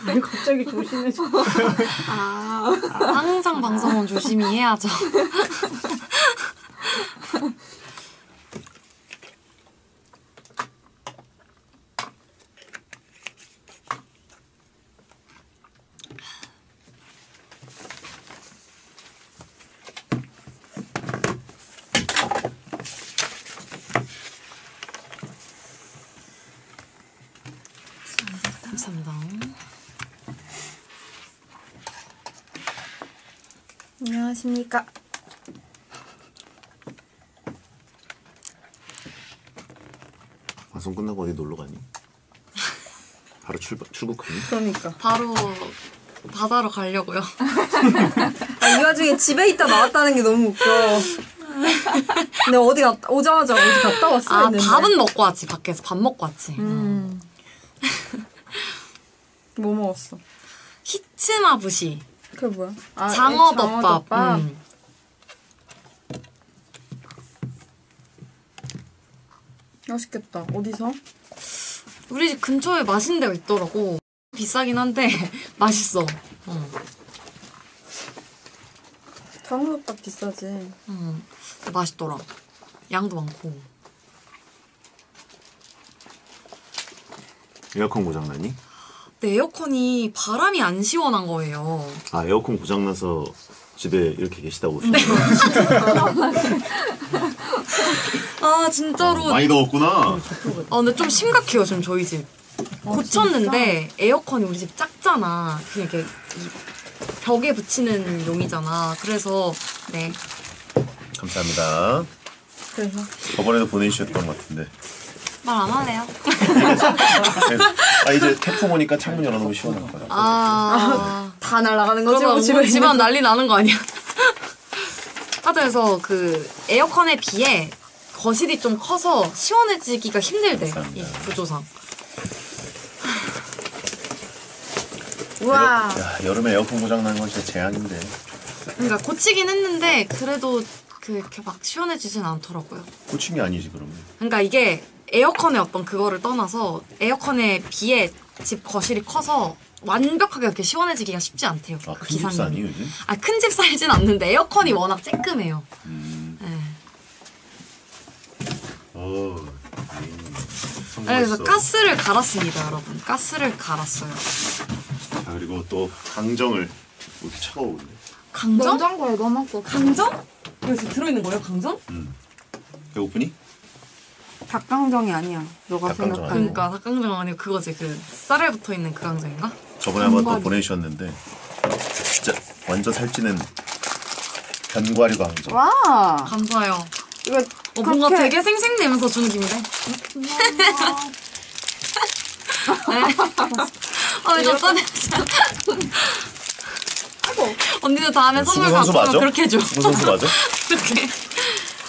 아니 갑자기 조심해서. 항상 방송은 조심히 해야죠. 감사합니다. 안녕하십니까. 방송 끝나고 어디 놀러 가니? 바로 출국하니? 그러니까. 바로 바다로 가려고요. 이 와중에 집에 있다 나왔다는 게 너무 웃겨. 근데 오자마자 어디 갔다 왔어 했는데. 밥은 먹고 왔지. 밖에서 밥 먹고 왔지. 뭐 먹었어? 히츠마부시. 그게 뭐야? 장어덮밥. 맛있겠다. 어디서? 우리 집 근처에 맛있는 데가 있더라고. 비싸긴 한데 맛있어. 장어덮밥 비싸지. 맛있더라. 양도 많고. 에어컨 고장나니? 근데 에어컨이 바람이 안 시원한 거예요. 아, 에어컨 고장나서 집에 이렇게 계시다고 오신 네. 거예요? 아 진짜로. 많이 더웠구나. 근데 좀 심각해요 지금 저희 집. 고쳤는데 에어컨이 우리 집 작잖아. 그냥 이렇게 이 벽에 붙이는 용이잖아. 그래서 네. 감사합니다. 그래서? 저번에도 보내주셨던 것 같은데. 말 안 하네요. 이제 태풍 오니까 창문 열어놓으면 시원할 거야. 다 날아가는 거지. 그러면 집안 난리 나는 거 아니야? 하여튼 그 에어컨에 비해 거실이 좀 커서 시원해지기가 힘들대. 이 구조상. 우와. 야, 여름에 에어컨 고장나는 건 진짜 재앙인데. 그러니까 고치긴 했는데 그래도 그렇게 막 시원해지진 않더라고요. 고친 게 아니지 그러면. 그러니까 이게 에어컨의 어떤 그거를 떠나서 에어컨에 비해 집 거실이 커서 완벽하게 이렇게 시원해지기가 쉽지 않대요. 큰 집 사니 요즘? 큰 집 살진 않는데 에어컨이 워낙 쬐끔해요. 그래서 가스를 갈았습니다, 여러분. 가스를 갈았어요. 자, 그리고 또 강정을 이렇게 차가워 보네. 강정? 냉장고에 넣어놨어. 강정? 여기 지금 들어있는 거예요, 강정? 배고프니? 닭강정이 아니야. 너가 닭강정 생각하는. 그러니까 닭강정 아니고 그거지, 그 쌀에 붙어있는 그 강정인가? 저번에 한번 또 보내주셨는데 진짜 완전 살찌는 견과류 강정. 와. 감사해요. 이거 뭔가 되게 생생내면서 주는 기분인데? 왜 졌다네. 언니도 다음에 선물 받으면 그렇게 해줘. 승부 선수 맞아? 그렇게.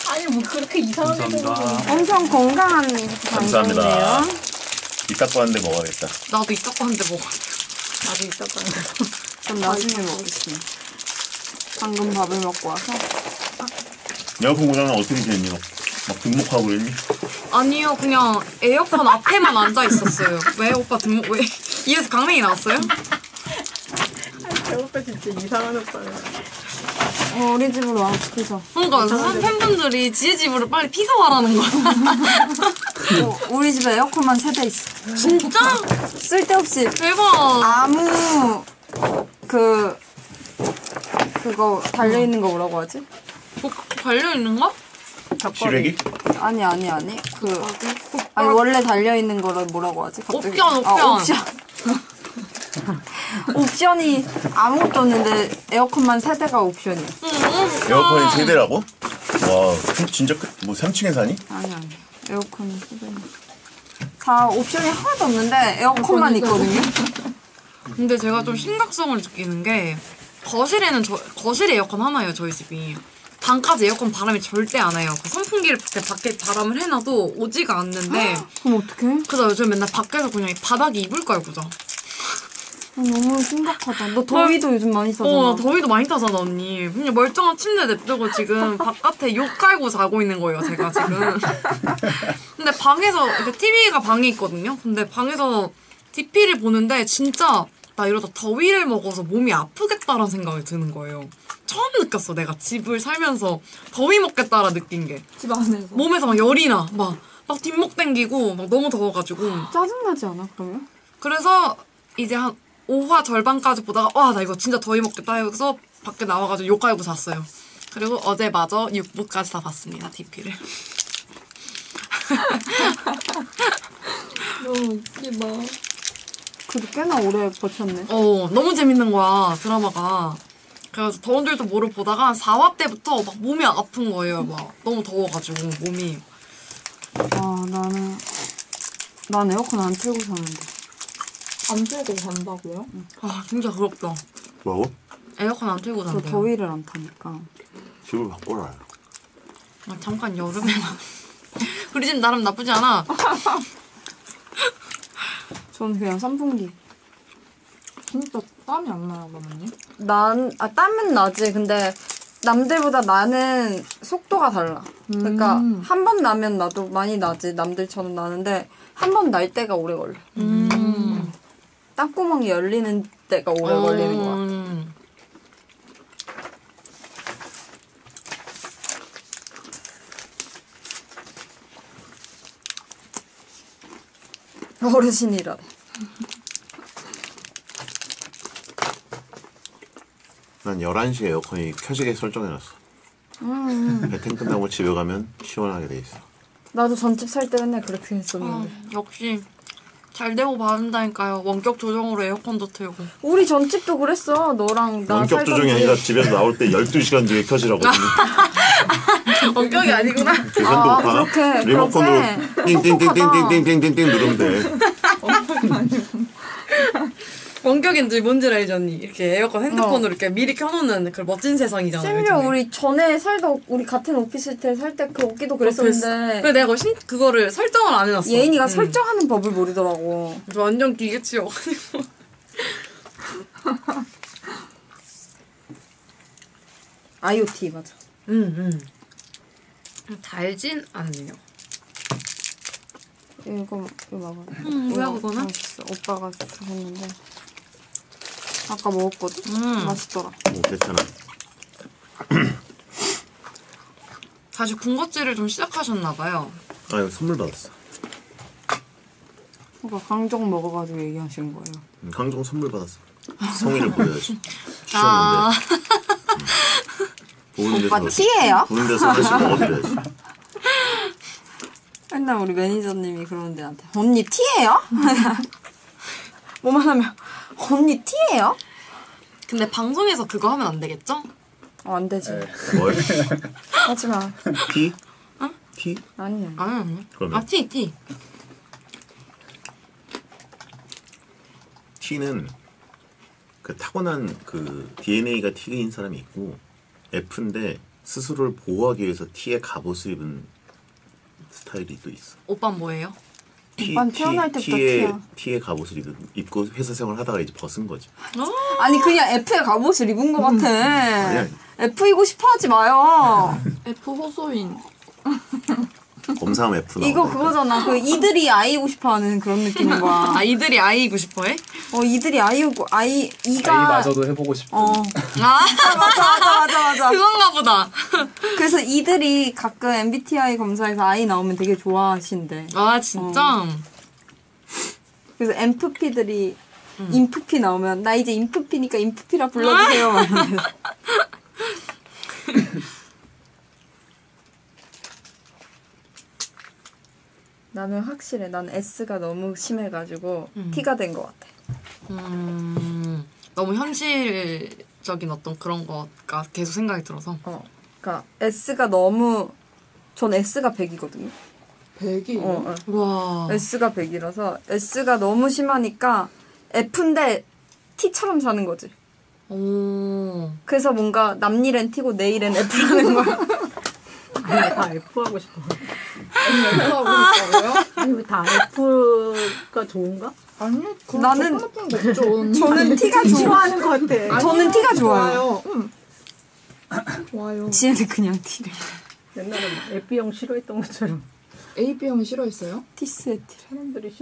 아니 뭐 그렇게 이상하게 먹어. 엄청 건강한 감사합니다. 방송이네요. 이 닦고 하는데 먹어야겠다. 나도 이 닦고 하는데 먹어. 나도 이따가 전 나중에 먹겠습니다. 방금 밥을 먹고 와서. 에어컨 고장은 어떻게 지냈니? 막 등목하고 그랬니? 아니요, 그냥 에어컨 앞에만 앉아 있었어요. 왜 오빠 등목 왜? 이에서 강냉이 나왔어요? 저 오빠 진짜 이상한 오빠야. 우리 집으로 와 피서. 그러니까 팬분들이 지혜 집으로 빨리 피서 와라는 거야. 우리 집에 에어컨만 3대 있어. 진짜? 쓸데없이 대박. 아무 그거 달려 있는 거 뭐라고 하지? 뭐 달려 있는 거? 시래기? 아니 아니 원래 달려 있는 거를 뭐라고 하지? 갑자기. 옵션. 옵션이 아무것도 없는데 에어컨만 3대가 옵션이야. 에어컨이 3대라고? 와, 진짜 뭐 3층에 사니? 아니 에어컨이 3대. 다 옵션이 하나도 없는데 에어컨만 있거든요. 근데 제가 좀 심각성을 느끼는 게 거실에는 거실에 에어컨 하나예요, 저희 집이. 방까지 에어컨 바람이 절대 안 와요. 그 선풍기를 밖에 바람을 해놔도 오지가 않는데. 그럼 어떡해? 그래서 요즘 맨날 밖에서 그냥 바닥에 이불 깔고 자. 너무 심각하다. 너 더위도 요즘 많이 타잖아. 더위도 많이 타잖아, 언니. 그냥 멀쩡한 침대 냅두고 지금 바깥에 욕 깔고 자고 있는 거예요, 제가 지금. 근데 방에서, TV가 방에 있거든요? 근데 방에서 DP를 보는데 진짜 나 이러다 더위를 먹어서 몸이 아프겠다라는 생각이 드는 거예요. 처음 느꼈어. 내가 집을 살면서 더위 먹겠다라 느낀 게. 집 안에서. 몸에서 막 열이 나. 막 뒷목 땡기고 막 너무 더워가지고. 짜증나지 않아 그러면? 그래서 이제 한 5화 절반까지 보다가 와 나 이거 진짜 더위 먹겠다 해서 밖에 나와가지고 욕 갈고 잤어요. 그리고 어제 마저 6부까지 다 봤습니다. DP를. 너무 웃기다. 그래도 꽤나 오래 버텼네. 너무 재밌는 거야 드라마가. 그래서 더운 줄도 모르고 보다가 4화 때부터 막 몸이 아픈 거예요. 막 너무 더워가지고 몸이. 난 에어컨 안 틀고 사는데. 안 틀고 간다고요? 진짜 부럽다. 뭐라고? 에어컨 안 틀고 저 잔대요. 더위를 안 타니까. 집을 바꿔라. 잠깐 여름에만. 우리 집 나름 나쁘지 않아. 저는 그냥 선풍기. 진짜 땀이 안 나요, 그러면요? 땀은 나지. 근데 남들보다 나는 속도가 달라. 그러니까 한 번 나면 나도 많이 나지. 남들처럼 나는데 한 번 날 때가 오래 걸려. 땀구멍이 열리는 때가 오래 걸리는 것 같아. 어르신이라네. 난 11시에 에어컨이 켜지게 설정해놨어. 배팅 끝나고 집에 가면 시원하게 돼 있어. 나도 전집 살 때 맨날 그렇게 했었는데. 역시 잘 되고 받는다니까요. 원격 조정으로 에어컨도 틀고. 우리 전집도 그랬어. 너랑 나 원격 살던 조정이 집. 아니라 집에서 나올 때 12시간 뒤에 켜지라고. 원격이 아니구나. 계산도 못 하나? 그렇게, 리모컨으로 그렇게. 띵띵띵띵띵띵띵띵띵 누르면 돼. 원격인지 뭔지 알지 언니? 이렇게 에어컨 핸드폰으로 이렇게 미리 켜놓는 그 멋진 세상이잖아. 심지어 요즘에. 우리 전에 우리 같은 오피스텔 살 때 그기도 그랬었는데 그래 내가 그거를 설정을 안 해놨어. 예인이가 설정하는 법을 모르더라고. 저 완전 기계치여가지고. IoT 맞아. 달진 않네요. 이거 봐봐. 뭐야 그거는? 맛있어. 오빠가 했는데 아까 먹었거든. 맛있더라. 괜찮아. 다시 군것질을 좀 시작하셨나봐요. 아 이거 선물 받았어. 그러니까 강정 먹어가지고 얘기하신 거예요. 강정 선물 받았어. 성의를 보여야지. 아. 쉬었는데. 오빠 티예요? 보는 데서 하나씩 먹어드려야지. 맨날 우리 매니저님이 그러는데 나한테 언니 티예요? 뭐만 하면 언니 티예요? 근데 방송에서 그거 하면 안 되겠죠? 안 되지. 뭘? 하지 마. 티? 티? 아니야. 아니. 그러면? 티. T는 그 타고난 그 DNA가 T인 사람이 있고 F인데 스스로를 보호하기 위해서 T의 갑옷을 입은 스타일이 또 있어. 오빠는 뭐예요? 오빠는 태어날 때부터 T야. T의 갑옷을 입고 회사 생활 하다가 이제 벗은 거지. 아니 그냥 F의 갑옷을 입은 것 같아. 아니야. F이고 싶어 하지 마요. F 호소인. 검사하면 F 나온다. 이거 그거잖아. 그 이들이 아이고 싶어하는 그런 느낌인 거야. 아 이들이 아이고 싶어해? 이들이 아이고 이가 아이마저도 해보고 싶은. 맞아. 그건가 보다. 그래서 이들이 가끔 MBTI 검사에서 아이 나오면 되게 좋아하신대. 아 진짜? 그래서 MFP들이 인프피 나오면 나 이제 인프피니까 인프피라 불러주세요. 막 이러면서. 나는 확실해. 난 S가 너무 심해가지고 T가 된 것 같아. 너무 현실적인 어떤 그런 거가 계속 생각이 들어서. 그러니까 S가 너무 전 S가 100이거든요. 100이요? 와. S가 100이라서 S가 너무 심하니까 F인데 T처럼 사는 거지. 오. 그래서 뭔가 남일엔 T고 내일엔 F라는 거야. 아니, 다 F 하고 싶어. F 하고 싶다고요? 아니, 왜 다 F가 좋은가? 아니, 나는 나쁜 거 없죠. 저는 T가 싫어하는 것 같아. 저는 T가 좋아요. 좋아요. 지혜는 그냥 T래. 옛날에 F형 싫어했던 것처럼 AB형이 싫어했어요? T스의 T. 사람들이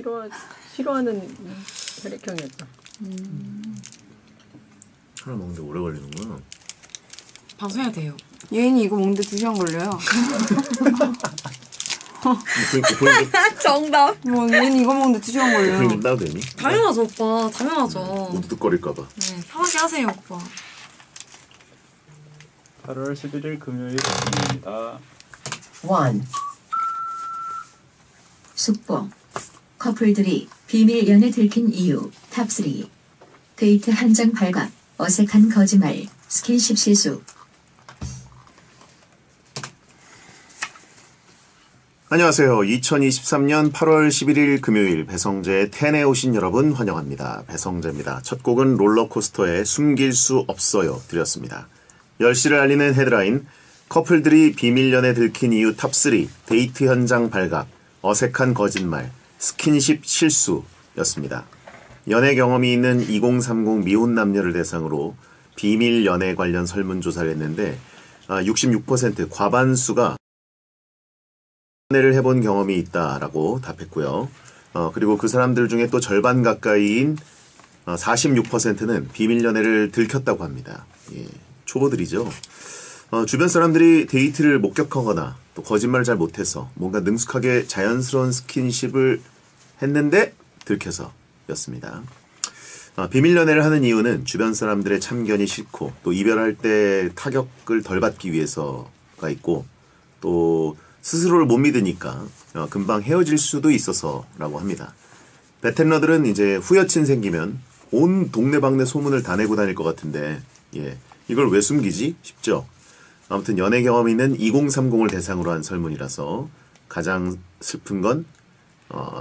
싫어하는 혈액형이었다. 하나 먹는데 오래 걸리는구나. 방송해야 돼요. 예인이 이거 먹는데 2시간 걸려요. 그러니까 정답. 뭐 예인이 이거 먹는데 2시간 걸려요. 그러니까 따도 되니? 당연하죠, 오빠. 당연하죠. 우두둑거릴까봐. 네, 편하게 하세요, 오빠. 8월 11일 금요일입니다. 1. 숙보. 커플들이 비밀 연애 들킨 이유 탑3. 데이트 한 장 발각, 어색한 거짓말, 스킨십 실수. 안녕하세요. 2023년 8월 11일 금요일 배성재의 텐에 오신 여러분 환영합니다. 배성재입니다. 첫 곡은 롤러코스터의 숨길 수 없어요 드렸습니다. 10시를 알리는 헤드라인, 커플들이 비밀 연애 들킨 이유 탑3, 데이트 현장 발각, 어색한 거짓말, 스킨십 실수였습니다. 연애 경험이 있는 2030 미혼 남녀를 대상으로 비밀 연애 관련 설문조사를 했는데 66% 과반수가 연애를 해본 경험이 있다라고 답했고요. 그리고 그 사람들 중에 또 절반 가까이인 46%는 비밀 연애를 들켰다고 합니다. 예, 초보들이죠. 주변 사람들이 데이트를 목격하거나 또 거짓말을 잘 못해서 뭔가 능숙하게 자연스러운 스킨십을 했는데 들켜서였습니다. 비밀 연애를 하는 이유는 주변 사람들의 참견이 싫고 또 이별할 때 타격을 덜 받기 위해서가 있고 또 스스로를 못 믿으니까 금방 헤어질 수도 있어서라고 합니다. 베테너들은 이제 후여친 생기면 온 동네방네 소문을 다 내고 다닐 것 같은데 이걸 왜 숨기지 싶죠. 아무튼 연애 경험이 있는 2030을 대상으로 한 설문이라서 가장 슬픈 건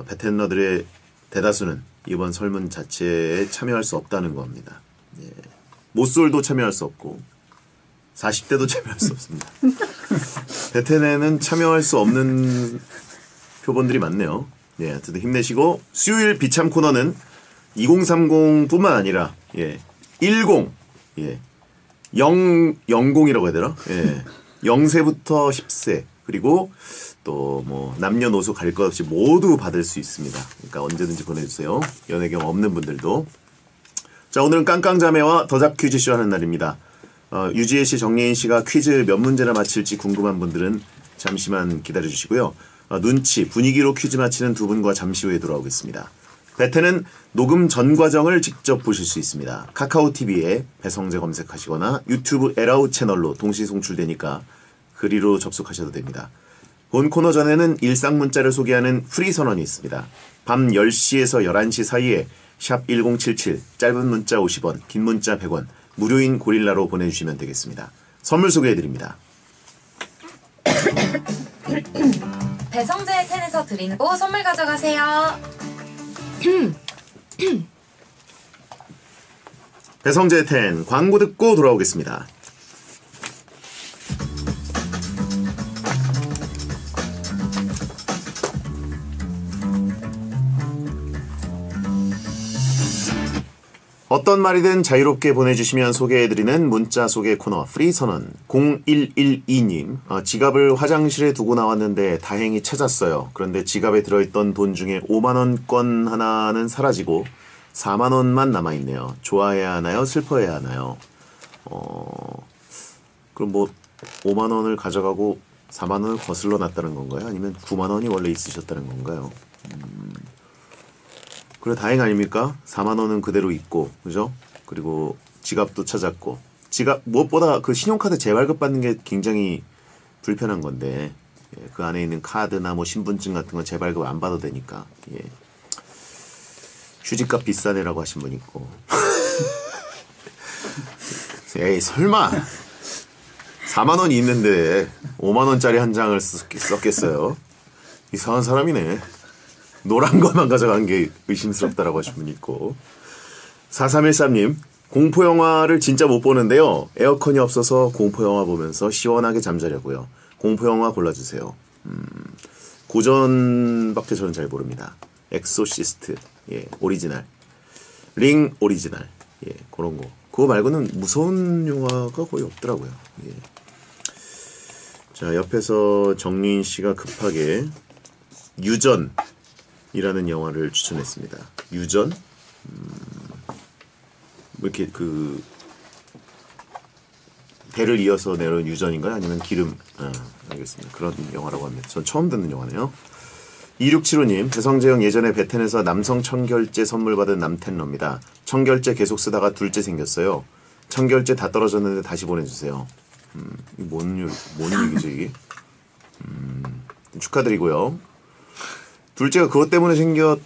베테너들의 대다수는 이번 설문 자체에 참여할 수 없다는 겁니다. 모쏠도 참여할 수 없고 40대도 참여할 수 없습니다. 베테네는 참여할 수 없는 표본들이 많네요. 어쨌든 힘내시고 수요일 비참 코너는 2030뿐만 아니라 10, 0이라고 해야 되나? 0세부터 10세 그리고 또 뭐 남녀노소 가릴 것 없이 모두 받을 수 있습니다. 그러니까 언제든지 보내주세요. 연애 경험 없는 분들도. 자, 오늘은 깡깡자매와 더잡 퀴즈쇼 하는 날입니다. 유지혜 씨, 정예인 씨가 퀴즈 몇 문제나 맞힐지 궁금한 분들은 잠시만 기다려주시고요. 눈치, 분위기로 퀴즈 맞히는 두 분과 잠시 후에 돌아오겠습니다. 베테는 녹음 전 과정을 직접 보실 수 있습니다. 카카오TV에 배성재 검색하시거나 유튜브 에라우 채널로 동시 송출되니까 그리로 접속하셔도 됩니다. 본 코너 전에는 일상 문자를 소개하는 프리 선언이 있습니다. 밤 10시에서 11시 사이에 샵 1077, 짧은 문자 50원, 긴 문자 100원, 무료인 고릴라로 보내주시면 되겠습니다. 선물 소개해드립니다. 배성재의 텐에서 드리는 선물 가져가세요. 배성재의 텐 광고 듣고 돌아오겠습니다. 어떤 말이든 자유롭게 보내주시면 소개해드리는 문자 소개 코너 프리선언. 0112님, 지갑을 화장실에 두고 나왔는데 다행히 찾았어요. 그런데 지갑에 들어있던 돈 중에 5만원권 하나는 사라지고 4만원만 남아있네요. 좋아해야 하나요? 슬퍼해야 하나요? 그럼 뭐 5만원을 가져가고 4만원을 거슬러 놨다는 건가요? 아니면 9만원이 원래 있으셨다는 건가요? 그래 다행 아닙니까? 4만원은 그대로 있고, 그죠? 그리고 지갑도 찾았고, 무엇보다 그 신용카드 재발급 받는 게 굉장히 불편한 건데, 그 안에 있는 카드나 뭐 신분증 같은 거 재발급 안 받아도 되니까, 휴지값 비싸네라고 하신 분 있고. 에이, 설마! 4만원이 있는데 5만원짜리 한 장을 썼겠어요? 이상한 사람이네. 노란 것만 가져간 게 의심스럽다라고 하신 분이 있고. 4313님, 공포영화를 진짜 못 보는데요. 에어컨이 없어서 공포영화 보면서 시원하게 잠자려고요. 공포영화 골라주세요. 고전밖에 저는 잘 모릅니다. 엑소시스트, 오리지널. 링 오리지널, 그런 거. 그거 말고는 무서운 영화가 거의 없더라고요. 자, 옆에서 정린 씨가 급하게 유전이라는 영화를 추천했습니다. 유전? 이렇게 그 배를 이어서 내려온 유전인가요? 아니면 기름? 알겠습니다. 그런 영화라고 합니다. 전 처음 듣는 영화네요. 2675님, 배성재 형 예전에 베텐에서 남성 청결제 선물 받은 남텐러입니다. 청결제 계속 쓰다가 둘째 생겼어요. 청결제 다 떨어졌는데 다시 보내주세요. 이게 뭔 얘기죠 이게? 축하드리고요. 둘째가 그것 때문에 생겼나요?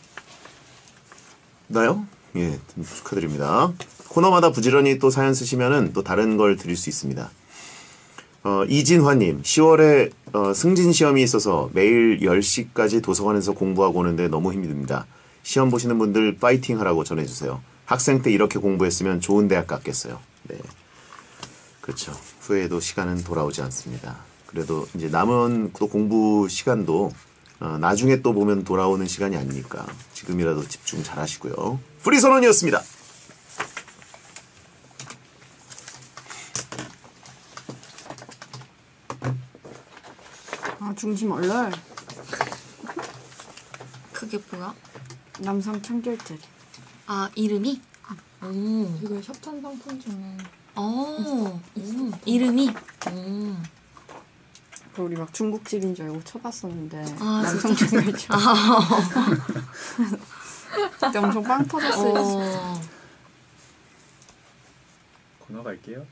예, 축하드립니다. 코너마다 부지런히 또 사연 쓰시면은 또 다른 걸 드릴 수 있습니다. 이진화님, 10월에 승진 시험이 있어서 매일 10시까지 도서관에서 공부하고 오는데 너무 힘이 듭니다. 시험 보시는 분들 파이팅 하라고 전해주세요. 학생 때 이렇게 공부했으면 좋은 대학 갔겠어요. 네, 그렇죠. 후회해도 시간은 돌아오지 않습니다. 그래도 이제 남은 또 공부 시간도 나중에 또 보면 돌아오는 시간이 아니니까 지금이라도 집중 잘 하시고요. 프리선언이었습니다. 중심 얼얼. 그게 뭐야? 남성 청결제. 아, 이름이? 오. 이거 협찬 상품 중에 이름이? 우리 막 중국집인 줄 알고 쳐봤었는데 아, 남성 청결제. 그때 엄청 빵 터졌어요. 코너 갈게요.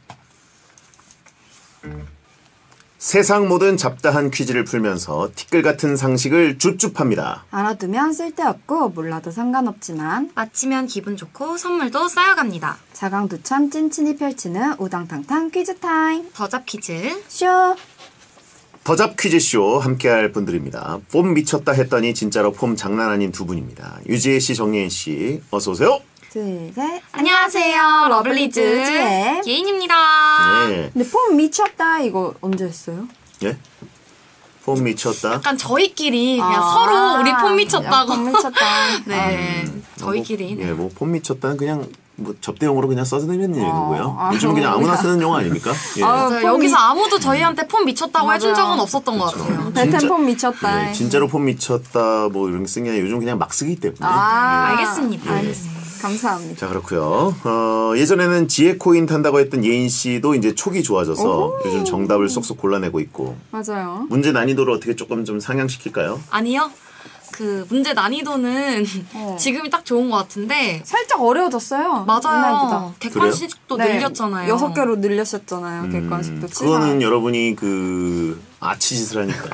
세상 모든 잡다한 퀴즈를 풀면서 티끌 같은 상식을 줍줍합니다. 알아두면 쓸데없고 몰라도 상관없지만 맞히면 기분 좋고 선물도 쌓여갑니다. 자강두천 찐친이 펼치는 우당탕탕 퀴즈 타임. 더잡 퀴즈 쇼. 더잡 퀴즈쇼 함께할 분들입니다. 폼 미쳤다 했더니 진짜로 폼 장난 아닌 두 분입니다. 유지혜 씨, 정예인 씨, 어서 오세요. 둘, 셋. 안녕하세요. 러블리즈 지혜. 예인입니다. 네. 근데 폼 미쳤다 이거 언제 했어요? 예? 폼 미쳤다. 약간 저희끼리 그냥 서로 우리 폼 미쳤다고. 폼 미쳤다. 네, 저희끼리. 예, 뭐 폼 미쳤다는 그냥 뭐 접대용어로 그냥 써드리는 얘기고요. 아, 요즘 그냥 아무나 쓰는 용어 아닙니까? 예. 맞아요. 여기서 아무도 저희한테 폼 미쳤다고 해준 맞아요. 적은 없었던 것 같아요. 베텐 폼 미쳤다. 예, 진짜로 폼 미쳤다 뭐 이런 게 쓰는 게 아니라 요즘 그냥 막 쓰기 때문에. 알겠습니다. 알겠습니다. 감사합니다. 자, 그렇고요. 예전에는 지혜 코인 탄다고 했던 예인 씨도 이제 촉이 좋아져서 요즘 정답을 쏙쏙 골라내고 있고. 맞아요. 문제 난이도를 어떻게 조금 좀 상향시킬까요? 아니요. 그 문제 난이도는 지금이 딱 좋은 것 같은데. 살짝 어려워졌어요. 맞아요. 객관식도 네. 늘렸잖아요. 6개로 늘렸었잖아요. 객관식도. 그거는 여러분이 그 아치짓을 하니까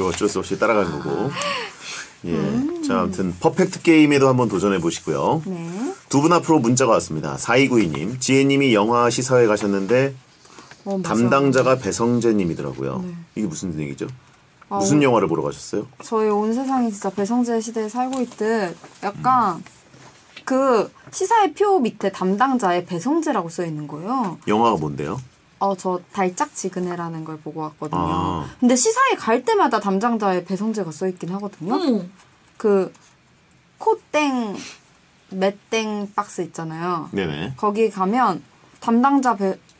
어쩔 수 없이 따라간 거고. 예. 자, 아무튼 퍼펙트 게임에도 한번 도전해 보시고요. 네. 두 분 앞으로 문자가 왔습니다. 4292님, 지혜님이 영화 시사회 가셨는데 담당자가 배성재님이더라고요. 네. 이게 무슨 얘기죠? 무슨 영화를 보러 가셨어요? 저희 온 세상이 진짜 배성재 시대에 살고 있듯 약간 그 시사의 표 밑에 담당자에 배성재라고 써 있는 거예요. 영화가 뭔데요? 저 달짝지근해라는 걸 보고 왔거든요. 아. 근데 시사에 갈 때마다 담당자에 배성재가 써 있긴 하거든요. 그 코땡 맷땡 박스 있잖아요. 네네. 거기 가면 담당자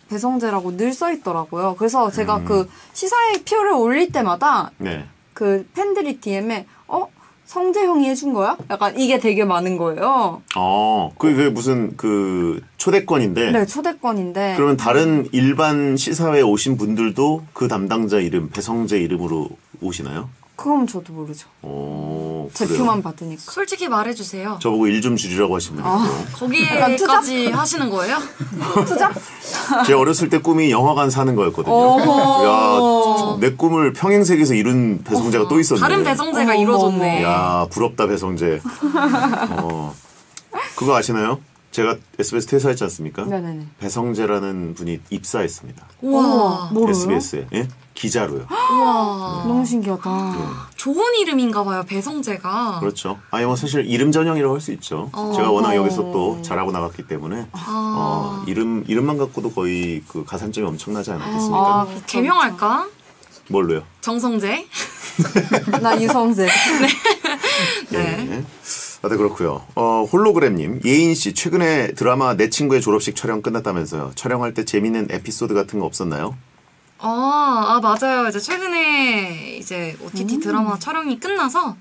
배성재라고 늘 써 있더라고요. 그래서 제가 그 시사의 표를 올릴 때마다 네. 그 팬들이 DM에 성재 형이 해준 거야? 약간 이게 되게 많은 거예요. 그게 무슨 그 초대권인데. 네, 초대권인데. 그러면 다른 일반 시사회에 오신 분들도 그 담당자 이름 배성재 이름으로 오시나요? 그건 저도 모르죠. 제 그래요? 표만 받으니까. 솔직히 말해주세요. 저보고 일 좀 줄이라고 하신 분이 있고. 거기에까지 하시는 거예요? 투자? 제 어렸을 때 꿈이 영화관 사는 거였거든요. 야, 내 꿈을 평행세계에서 이룬 배성재가 또 있었네. 다른 배성재가 이루어졌네. 야, 부럽다 배성재. 그거 아시나요? 제가 SBS 퇴사했지 않습니까? 네네네. 배성재라는 분이 입사했습니다. 우와. 뭐로요? SBS에. 예? 기자로요. 우와. 너무 신기하다. 좋은 이름인가 봐요, 배성재가. 그렇죠. 아니 뭐 사실 이름 전형이라고 할 수 있죠. 제가 워낙 여기서 또 잘하고 나갔기 때문에 이름만 갖고도 거의 그 가산점이 엄청나지 않았겠습니까? 개명할까? 뭘로요? 정성재? 나 유성재. 네. 네, 그렇고요. 홀로그램님, 예인 씨 최근에 드라마 내 친구의 졸업식 촬영 끝났다면서요. 촬영할 때 재밌는 에피소드 같은 거 없었나요? 맞아요. 이제 최근에 이제 OTT 드라마 촬영이 끝나서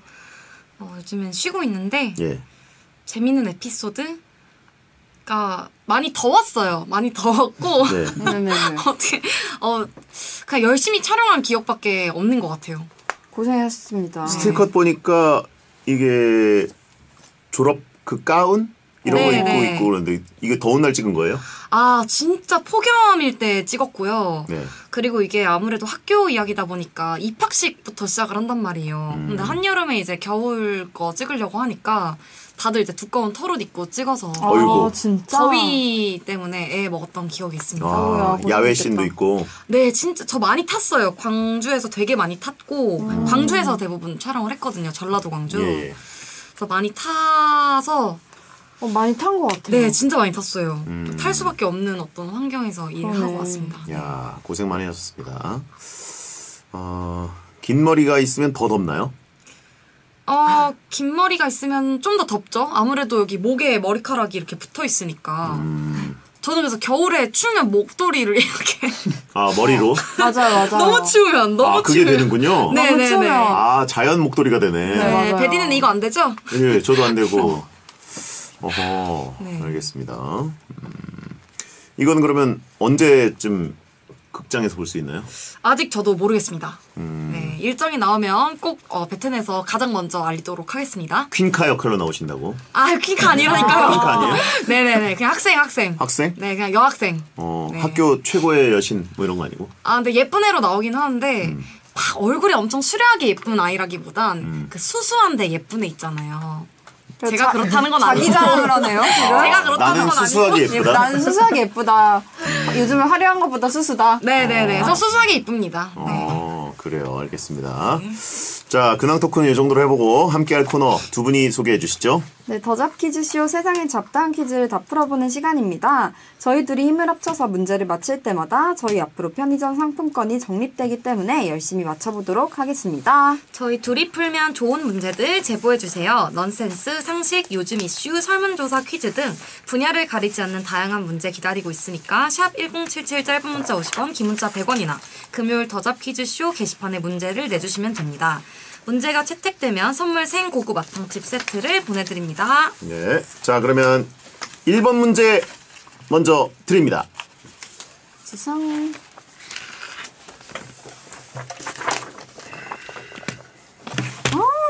요즘엔 쉬고 있는데 예. 재밌는 에피소드? 그러니까 많이 더웠어요. 많이 더웠고 네. 네네네. 어떻게 그냥 열심히 촬영한 기억밖에 없는 것 같아요. 고생하셨습니다. 스틸컷 보니까 이게 졸업 그 가운 이런 거 입고 네. 있고 그런데 이게 더운 날 찍은 거예요? 아 진짜 폭염일 때 찍었고요. 네. 그리고 이게 아무래도 학교 이야기다 보니까 입학식부터 시작을 한단 말이에요. 근데 한여름에 이제 겨울 거 찍으려고 하니까 다들 이제 두꺼운 털옷 입고 찍어서 어이구. 진짜? 더위 때문에 애 먹었던 기억이 있습니다. 어우야, 야외 고생했겠다. 씬도 있고. 네, 진짜 저 많이 탔어요. 광주에서 되게 많이 탔고 광주에서 대부분 촬영을 했거든요. 전라도 광주. 예. 그래서 많이 타서 많이 탄 것 같아요. 네, 진짜 많이 탔어요. 탈 수밖에 없는 어떤 환경에서 일을 그러네. 하고 왔습니다. 야, 고생 많이 하셨습니다. 긴 머리가 있으면 더 덥나요? 긴 머리가 있으면 좀 더 덥죠? 아무래도 여기 목에 머리카락이 이렇게 붙어 있으니까. 저는 그래서 겨울에 추우면 목도리를 이렇게. 아, 머리로? 맞아요. 너무 추우면, 너무 그게 추우면. 되는군요. 네네네. 추우면. 아, 자연 목도리가 되네. 네. 네, 맞아요. 베디는 이거 안 되죠? 예, 저도 안 되고. 어허, 네. 알겠습니다. 이건 그러면 언제쯤 극장에서 볼 수 있나요? 아직 저도 모르겠습니다. 네, 일정이 나오면 꼭 베텐에서 가장 먼저 알리도록 하겠습니다. 퀸카 역할로 나오신다고? 아, 퀸카 아니라니까요. 퀸카 아니에요? 네네네, 그냥 학생. 학생? 네, 그냥 여학생. 네. 학교 최고의 여신 뭐 이런 거 아니고? 아, 근데 예쁜 애로 나오긴 하는데 막 얼굴이 엄청 수려하게 예쁜 아이라기보단 그 수수한데 예쁜 애 있잖아요. 제가 그렇다는 건 아니고. 자기 자랑을 하네요. 제가 그렇다는 나는 건 아니고. 수수하게 예쁘다. 나는 수수하게 예쁘다. 요즘에 화려한 것보다 수수다. 네네네. 그래서 수수하게 이쁩니다. 네. 그래요. 알겠습니다. 자, 근황 토크는 이 정도로 해보고 함께할 코너 두 분이 소개해 주시죠. 네, 더잡 퀴즈쇼 세상의 잡다한 퀴즈를 다 풀어보는 시간입니다. 저희 둘이 힘을 합쳐서 문제를 맞힐 때마다 저희 앞으로 편의점 상품권이 적립되기 때문에 열심히 맞춰보도록 하겠습니다. 저희 둘이 풀면 좋은 문제들 제보해주세요. 넌센스, 상식, 요즘 이슈, 설문조사 퀴즈 등 분야를 가리지 않는 다양한 문제 기다리고 있으니까 샵 1077 짧은 문자 50원, 긴 문자 100원이나 금요일 더잡 퀴즈쇼 게시판에 문제를 내주시면 됩니다. 문제가 채택되면 선물 생고구 마탕칩 세트를 보내드립니다. 네. 자, 그러면 1번 문제 먼저 드립니다. 지성.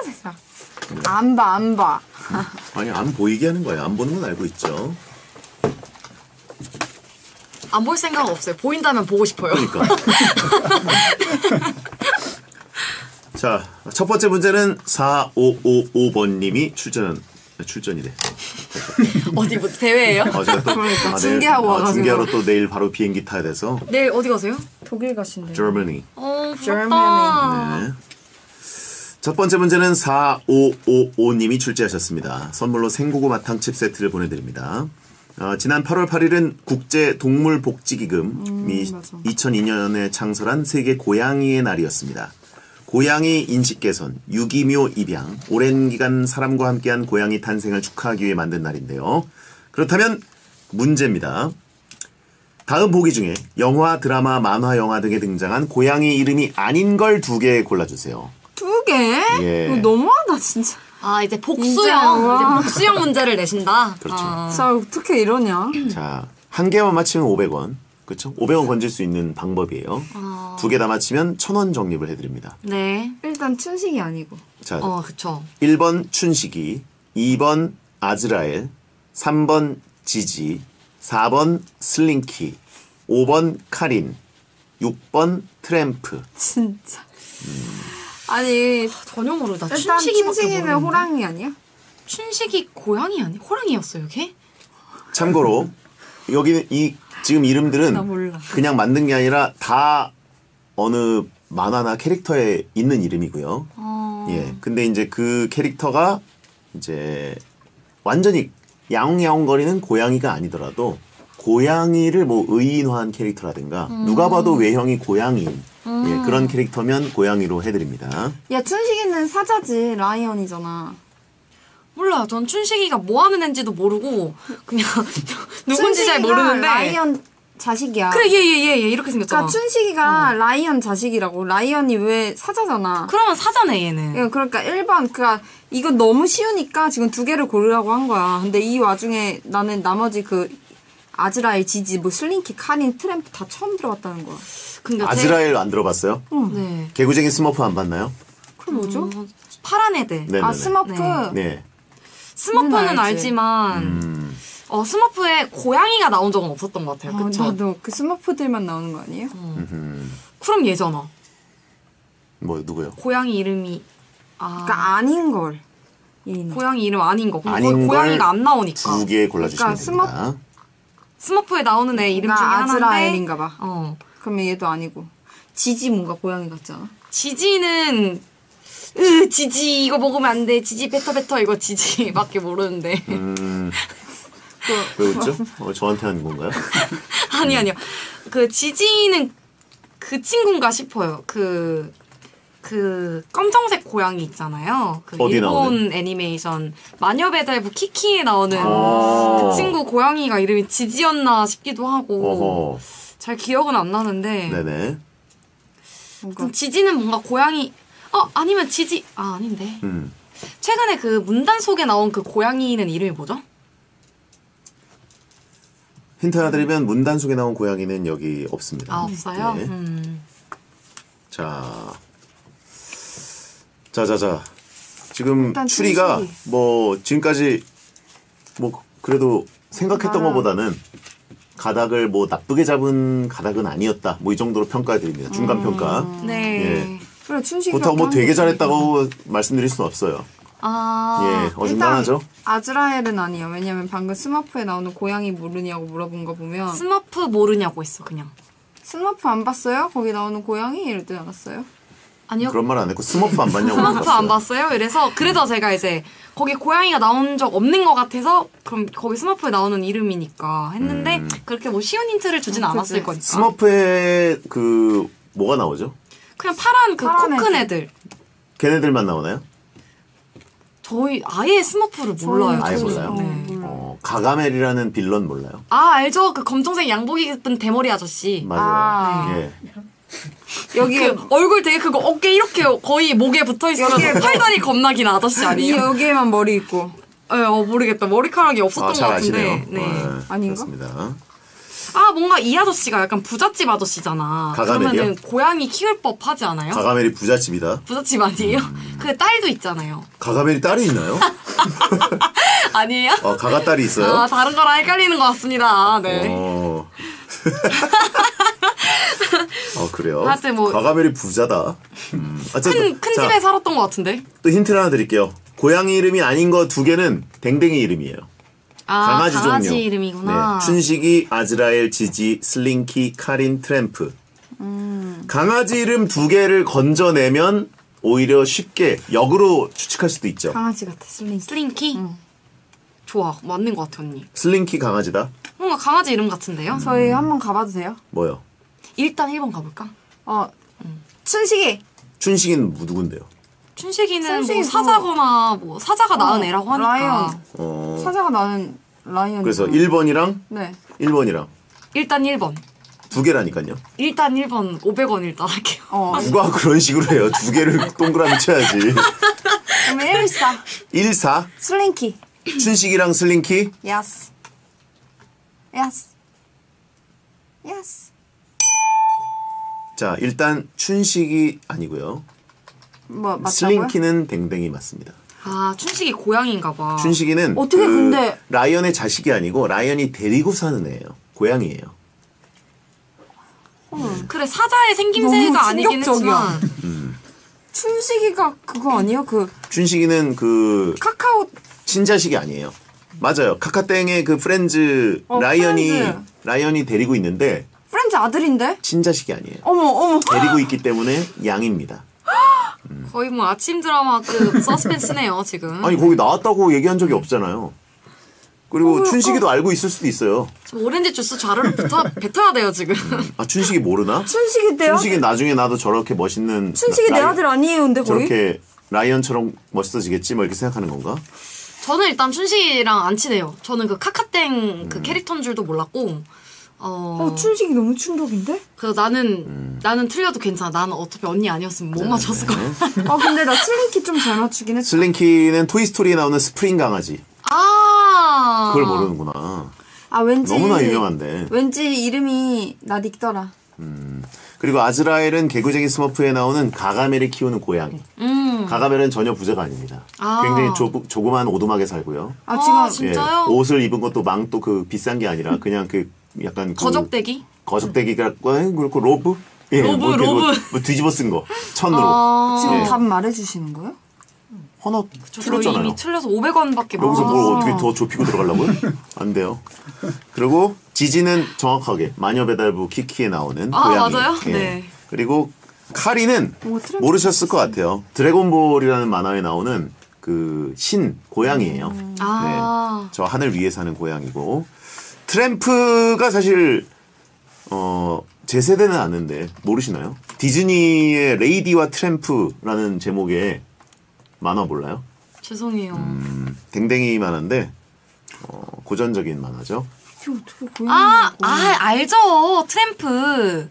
세상. 안 봐. 아니, 안 보이게 하는 거예요. 안 보는 건 알고 있죠. 안 볼 생각은 없어요. 보인다면 보고 싶어요. 그러니까. 자, 첫 번째 문제는 4555번님이 출전이래. 어디 뭐 대회예요? 제가 또 그러니까, 중계하고 와가지고. 중계하러 또 내일 바로 비행기 타야 돼서. 내일 어디 가세요? 독일 가신대요. Germany. 부럽다. 네. 첫 번째 문제는 4555님이 출제하셨습니다. 선물로 생고구 마탕칩 세트를 보내드립니다. 지난 8월 8일은 국제동물복지기금이 맞아. 2002년에 창설한 세계 고양이의 날이었습니다. 고양이 인식 개선, 유기묘 입양, 오랜 기간 사람과 함께한 고양이 탄생을 축하하기 위해 만든 날인데요. 그렇다면 문제입니다. 다음 보기 중에 영화, 드라마, 만화, 영화 등에 등장한 고양이 이름이 아닌 걸 2개 골라주세요. 2개? 예. 이거 너무하다 진짜. 아, 이제 진짜, 복수형. 와. 이제 복수형 문제를 내신다. 그렇죠. 자, 어떻게 이러냐? 자, 한 개만 맞히면 500원. 그렇죠? 500원 건질 수 있는 방법이에요. 2개 다 맞히면 1000원 적립을 해드립니다. 네. 일단 춘식이 아니고. 자, 그쵸. 1번 춘식이, 2번 아즈라엘, 3번 지지, 4번 슬링키, 5번 카린, 6번 트램프. 진짜. 아니, 전혀 모르다. 일단 춘식이밖에 춘식이는 모르겠네. 호랑이 아니야? 춘식이 고양이 아니? 호랑이였어요, 이게? 참고로 여기는 이 지금 이름들은 나 몰라. 그냥 만든 게 아니라 다 어느 만화나 캐릭터에 있는 이름이고요. 예. 근데 이제 그 캐릭터가 이제 완전히 야옹야옹거리는 고양이가 아니더라도 고양이를 뭐 의인화한 캐릭터라든가 누가 봐도 외형이 고양이인 예, 그런 캐릭터면 고양이로 해드립니다. 야, 춘식이는 사자지. 라이언이잖아. 몰라. 전 춘식이가 뭐 하는 애인지도 모르고 그냥 누군지 잘 모르는데. 라이언 자식이야. 그래, 얘 이렇게 생겼잖아. 그러니까 춘식이가 라이언 자식이라고. 라이언이 왜 사자잖아. 그러면 사자네, 얘는. 그러니까 1번, 그니까 이건 너무 쉬우니까 지금 2개를 고르라고 한 거야. 근데 이 와중에 나는 나머지 그 아즈라엘, 지지, 뭐 슬링키, 카린, 트램프 다 처음 들어봤다는 거야. 근데 아즈라엘 안 들어봤어요? 네. 개구쟁이 스머프 안 봤나요? 그게 뭐죠? 파란 애들. 네네네. 아 스머프. 네. 네. 스머프는 알지. 알지만 스머프에 고양이가 나온 적은 없었던 것 같아요. 그쵸? 나도 그 스머프들만 나오는 거 아니에요? 그럼 얘잖아. 뭐 누구요? 고양이 이름이 그러니까 아닌 걸. 고양이 이름 아닌 거. 근데 아닌 거기 고양이가 걸 안 나오니까. 2개 골라주시면 그러니까 됩니다. 스머프에 나오는 애 이름 중에 그러니까 하나인데. 아즈라엘인가 봐. 그러면 얘도 아니고. 지지 뭔가 고양이 같잖아. 지지는 지지 이거 먹으면 안 돼. 지지 뱉어 이거 지지밖에 모르는데. 왜였죠? 저한테 한 건가요? 아니요. 그 지지는 그 친구인가 싶어요. 그 검정색 고양이 있잖아요. 그 어디 일본 나오는? 애니메이션 마녀배달부 키키에 나오는 아. 그 친구 고양이가 이름이 지지였나 싶기도 하고 어허. 잘 기억은 안 나는데 네네. 그럼 지지는 뭔가 고양이 아니면 지지 아닌데 음. 최근에 그 문단 속에 나온 그 고양이는 이름이 뭐죠? 힌트 하나 드리면 문단 속에 나온 고양이는 여기 없습니다. 없어요? 네. 자. 지금 일단 추리가 춘식이. 뭐 지금까지 뭐 그래도 생각했던 것보다는 가닥을 뭐 나쁘게 잡은 가닥은 아니었다. 뭐 이 정도로 평가해 드립니다. 중간 평가. 네. 그래 춘식이. 그렇다고 뭐 되게 잘했다고 말씀드릴 수는 없어요. 예, 어중간하죠. 아즈라엘은 아니에요. 왜냐면 방금 스머프에 나오는 고양이 모르냐고 물어본 거 보면 스머프 모르냐고 했어 그냥. 스머프 안 봤어요? 거기 나오는 고양이 이러지 않았어요? 아니요. 그런 말 안 했고 스머프 안 봤냐고 스머프 안 봤어요? 그래서 제가 이제 거기 고양이가 나온 적 없는 것 같아서 그럼 거기 스머프에 나오는 이름이니까 했는데 그렇게 뭐 쉬운 힌트를 주진 않았을 거니까. 스머프에 그 뭐가 나오죠? 그냥 파란 그 파란 코 큰 애들. 걔네들만 나오나요? 저희 아예 스머프를 몰라요. 아예 저는. 몰라요? 네. 가가멜이라는 빌런 몰라요? 알죠. 그 검정색 양복 입은 대머리 아저씨. 맞아요. 예. 여기에 그 얼굴 되게 그거 어깨 이렇게 거의 목에 붙어 있어서 팔다리 겁나 긴 아저씨 아니에요? 여기에만 머리 있고. 모르겠다. 머리카락이 없었던 잘 것 같은데. 아시네요. 네. 아닌가? 그렇습니다. 뭔가 이 아저씨가 약간 부잣집 아저씨잖아. 가가멜이요? 그러면은 고양이 키울 법 하지 않아요? 가가멜이 부잣집이다. 부잣집 아니에요? 그 딸도 있잖아요. 가가멜이 딸이 있나요? 아니에요? 가가 딸이 있어요? 다른 거랑 헷갈리는 것 같습니다. 네. 그래요. 하여튼 뭐 가가멜이 부자다. 큰 집에 살았던 것 같은데. 또 힌트를 하나 드릴게요. 고양이 이름이 아닌 거 2개는 댕댕이 이름이에요. 강아지 종류. 이름이구나. 네, 춘식이, 아즈라엘, 지지, 슬링키, 카린, 트램프. 강아지 이름 2개를 건져내면 오히려 쉽게 역으로 추측할 수도 있죠. 강아지 같아, 슬링키. 슬링키? 좋아. 맞는 것 같아, 언니. 슬링키 강아지다? 뭔가 강아지 이름 같은데요? 저희 한번 가봐도 돼요? 뭐요? 일단 1번 가볼까? 춘식이. 춘식이는 누군데요? 춘식이는 뭐 춘식이 사자거나 뭐 사자가 낳은 애라고 하니까. 라이언. 사자가 나는 라이언. 그래서 1번이랑 네. 1번이랑 일단 1번. 2개라니까요. 일단 1번 500원 일단 할게요. 누가 그런 식으로 해요? 2개를 동그라미 쳐야지. 그러면 114. 1, 4. 슬링키. 춘식이랑 슬링키. 야스. 자, 일단 춘식이 아니고요. 뭐 맞다고요? 슬링키는 댕댕이 맞습니다. 춘식이 고양이인가 봐. 춘식이는 어떻게 근데 라이언의 자식이 아니고 라이언이 데리고 사는 애예요. 고양이예요. 그래 사자의 생김새가 너무 아니긴 충격적이야. 했지만 춘식이가 그거 아니에요? 그 춘식이는 그 카카오 친자식이 아니에요. 맞아요. 카카땡의 그 프렌즈 라이언이 데리고 있는데 프렌즈 아들인데? 친자식이 아니에요. 어머. 데리고 있기 때문에 양입니다. 거의 뭐 아침 드라마 그 서스펜스네요 지금. 아니 거기 나왔다고 얘기한 적이 없잖아요. 그리고 춘식이도 알고 있을 수도 있어요. 오렌지 주스 자루를 뱉어야 돼요 지금. 춘식이 모르나? 춘식이 내 아들. 춘식이 나중에 나도 저렇게 멋있는 춘식이 내 아들 아니에요, 근데 거의? 저렇게 라이언처럼 멋있어지겠지? 뭐 이렇게 생각하는 건가? 저는 일단 춘식이랑 안 친해요. 저는 그 카카땡 그 캐릭터인 줄도 몰랐고 춘식이 너무 충격인데? 그래서 나는 틀려도 괜찮아. 나는 어차피 언니 아니었으면 못 맞췄을 거야. 근데 나 슬링키 좀 잘 맞추긴 했어. 슬링키는 토이스토리에 나오는 스프링 강아지. 그걸 모르는구나. 왠지 너무나 유명한데. 왠지 이름이 나 닉더라. 그리고 아즈라엘은 개구쟁이 스머프에 나오는 가가멜이 키우는 고양이. 가가멜은 전혀 부자가 아닙니다. 굉장히 조그만 오두막에 살고요. 지금 진짜요? 예, 옷을 입은 것도 망토 비싼 게 아니라 그냥 약간 거적대기? 거적대기가 그렇고 로브? 예, 로브. 뭐 뒤집어 쓴 거. 천으로. 지금 예. 답 말해주시는 거예요? 하나 저희 틀렸잖아요. 이미 틀려서 500원밖에 못 여기서 뭘 받았어요. 어떻게 더 좁히고 들어가려고요? 안 돼요. 그리고 지지는 정확하게 마녀 배달부 키키에 나오는 고양이. 맞아요? 예. 네. 그리고 카리는 모르셨을 것 같아요. 드래곤볼이라는 만화에 나오는 그 신 고양이에요. 네. 저 하늘 위에 사는 고양이고 트램프가 사실 제 세대는 아는데 모르시나요? 디즈니의 레이디와 트램프라는 제목의 만화 몰라요? 죄송해요. 댕댕이 만화인데 고전적인 만화죠. 어떻게 고양이 알죠. 트램프.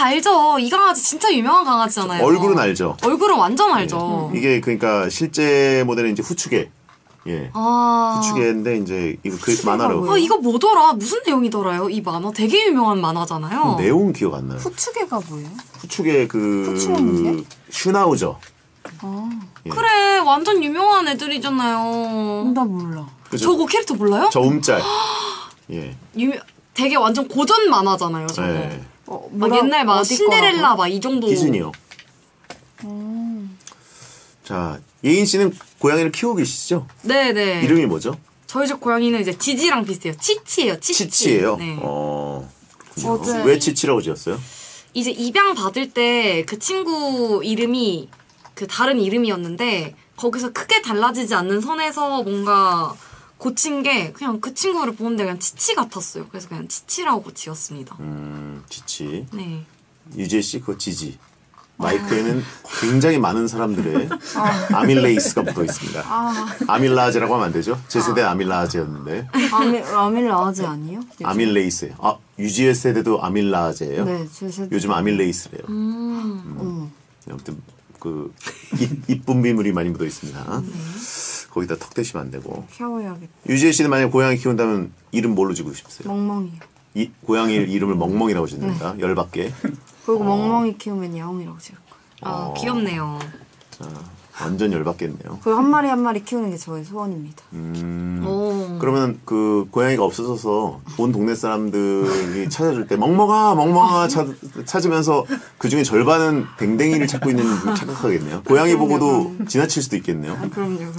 알죠. 이 강아지 진짜 유명한 강아지잖아요. 얼굴은 알죠. 얼굴은 완전 알죠. 이게 그러니까 실제 모델은 이제 후추개. 예. 후추개인데 이제 이거 그 만화로. 이거 뭐더라? 무슨 내용이더라요? 이 만화 되게 유명한 만화잖아요. 내용 기억 안 나요. 후추개가 뭐예요? 후추개 후추개인데? 슈나우저. 예. 그래, 완전 유명한 애들이잖아요. 나 몰라. 그죠? 저거 캐릭터 몰라요? 저 움짤. 예. 되게 완전 고전 만화잖아요, 저거. 예. 막 옛날 막 어디 신데렐라 거라고? 막 이 정도. 디즈니요. 자, 예인 씨는 고양이를 키우고 계시죠? 네네. 이름이 뭐죠? 저희 집 고양이는 이제 지지랑 비슷해요. 치치예요. 치치예요. 네. 어제- 왜 치치라고 지었어요? 이제 입양 받을 때 그 친구 이름이 그 다른 이름이었는데 거기서 크게 달라지지 않는 선에서 뭔가 고친 게 그냥 그 친구를 보는데 그냥 치치 같았어요. 그래서 그냥 치치라고 지었습니다. 치치. 네. 유재 씨 그거 지지. 마이크에는 굉장히 많은 사람들의 아밀레이스가 묻어 있습니다. 아밀라제라고 하면 안 되죠? 제 세대 아밀라제였는데. 아밀라제 아니에요? 아밀레이스예요. 유지의 세대도 아밀라제예요? 네, 제 세대. 요즘 아밀레이스래요. 아무튼 그 입분비물이 많이 묻어 있습니다. 거기다 턱 대시면 안 되고. 샤워해야겠다. 유지혜 씨는 만약에 고양이 키운다면 이름 뭘로 지고 싶으세요? 멍멍이요. 고양이 이름을 멍멍이라고 짓는다. 열받게. 그리고 멍멍이 키우면 야옹이라고 지을 거예요. 귀엽네요. 완전 열받겠네요. 그 한 마리 한 마리 키우는 게 저의 소원입니다. 그러면 그 고양이가 없어져서 온 동네 사람들이 찾아줄 때 멍멍아 찾으면서 그 중에 절반은 댕댕이를 찾고 있는 줄 착각하겠네요. 고양이 보고도 지나칠 수도 있겠네요. 그럼요.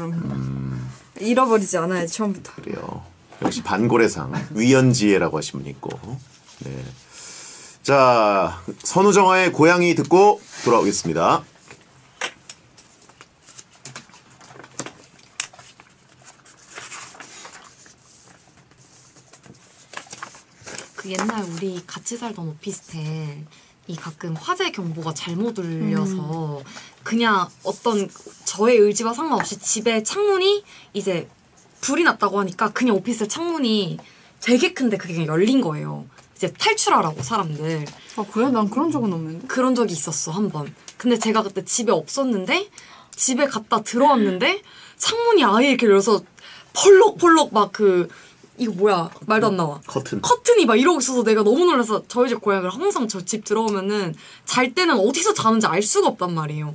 잃어버리지 않아야지 처음부터. 그래요. 역시 반고래상 위연지혜라고 하신 분이 있고. 네. 자, 선우정아의 고양이 듣고 돌아오겠습니다. 그 옛날 우리 같이 살던 오피스텔 이 가끔 화재 경보가 잘못 울려서 그냥 어떤 저의 의지와 상관없이 집에 창문이 이제 불이 났다고 하니까 그냥 오피스텔 창문이 되게 큰데 그게 그냥 열린 거예요. 이제 탈출하라고 사람들. 그래? 난 그런 적은 없는데. 그런 적이 있었어 한 번. 근데 제가 그때 집에 없었는데 집에 갔다 들어왔는데 창문이 아예 이렇게 열려서 펄럭펄럭 막 이거 뭐야 말도 안 나와. 커튼이 막 이러고 있어서 내가 너무 놀라서 저희 집 고양이를 항상 저 집 들어오면은 잘 때는 어디서 자는지 알 수가 없단 말이에요.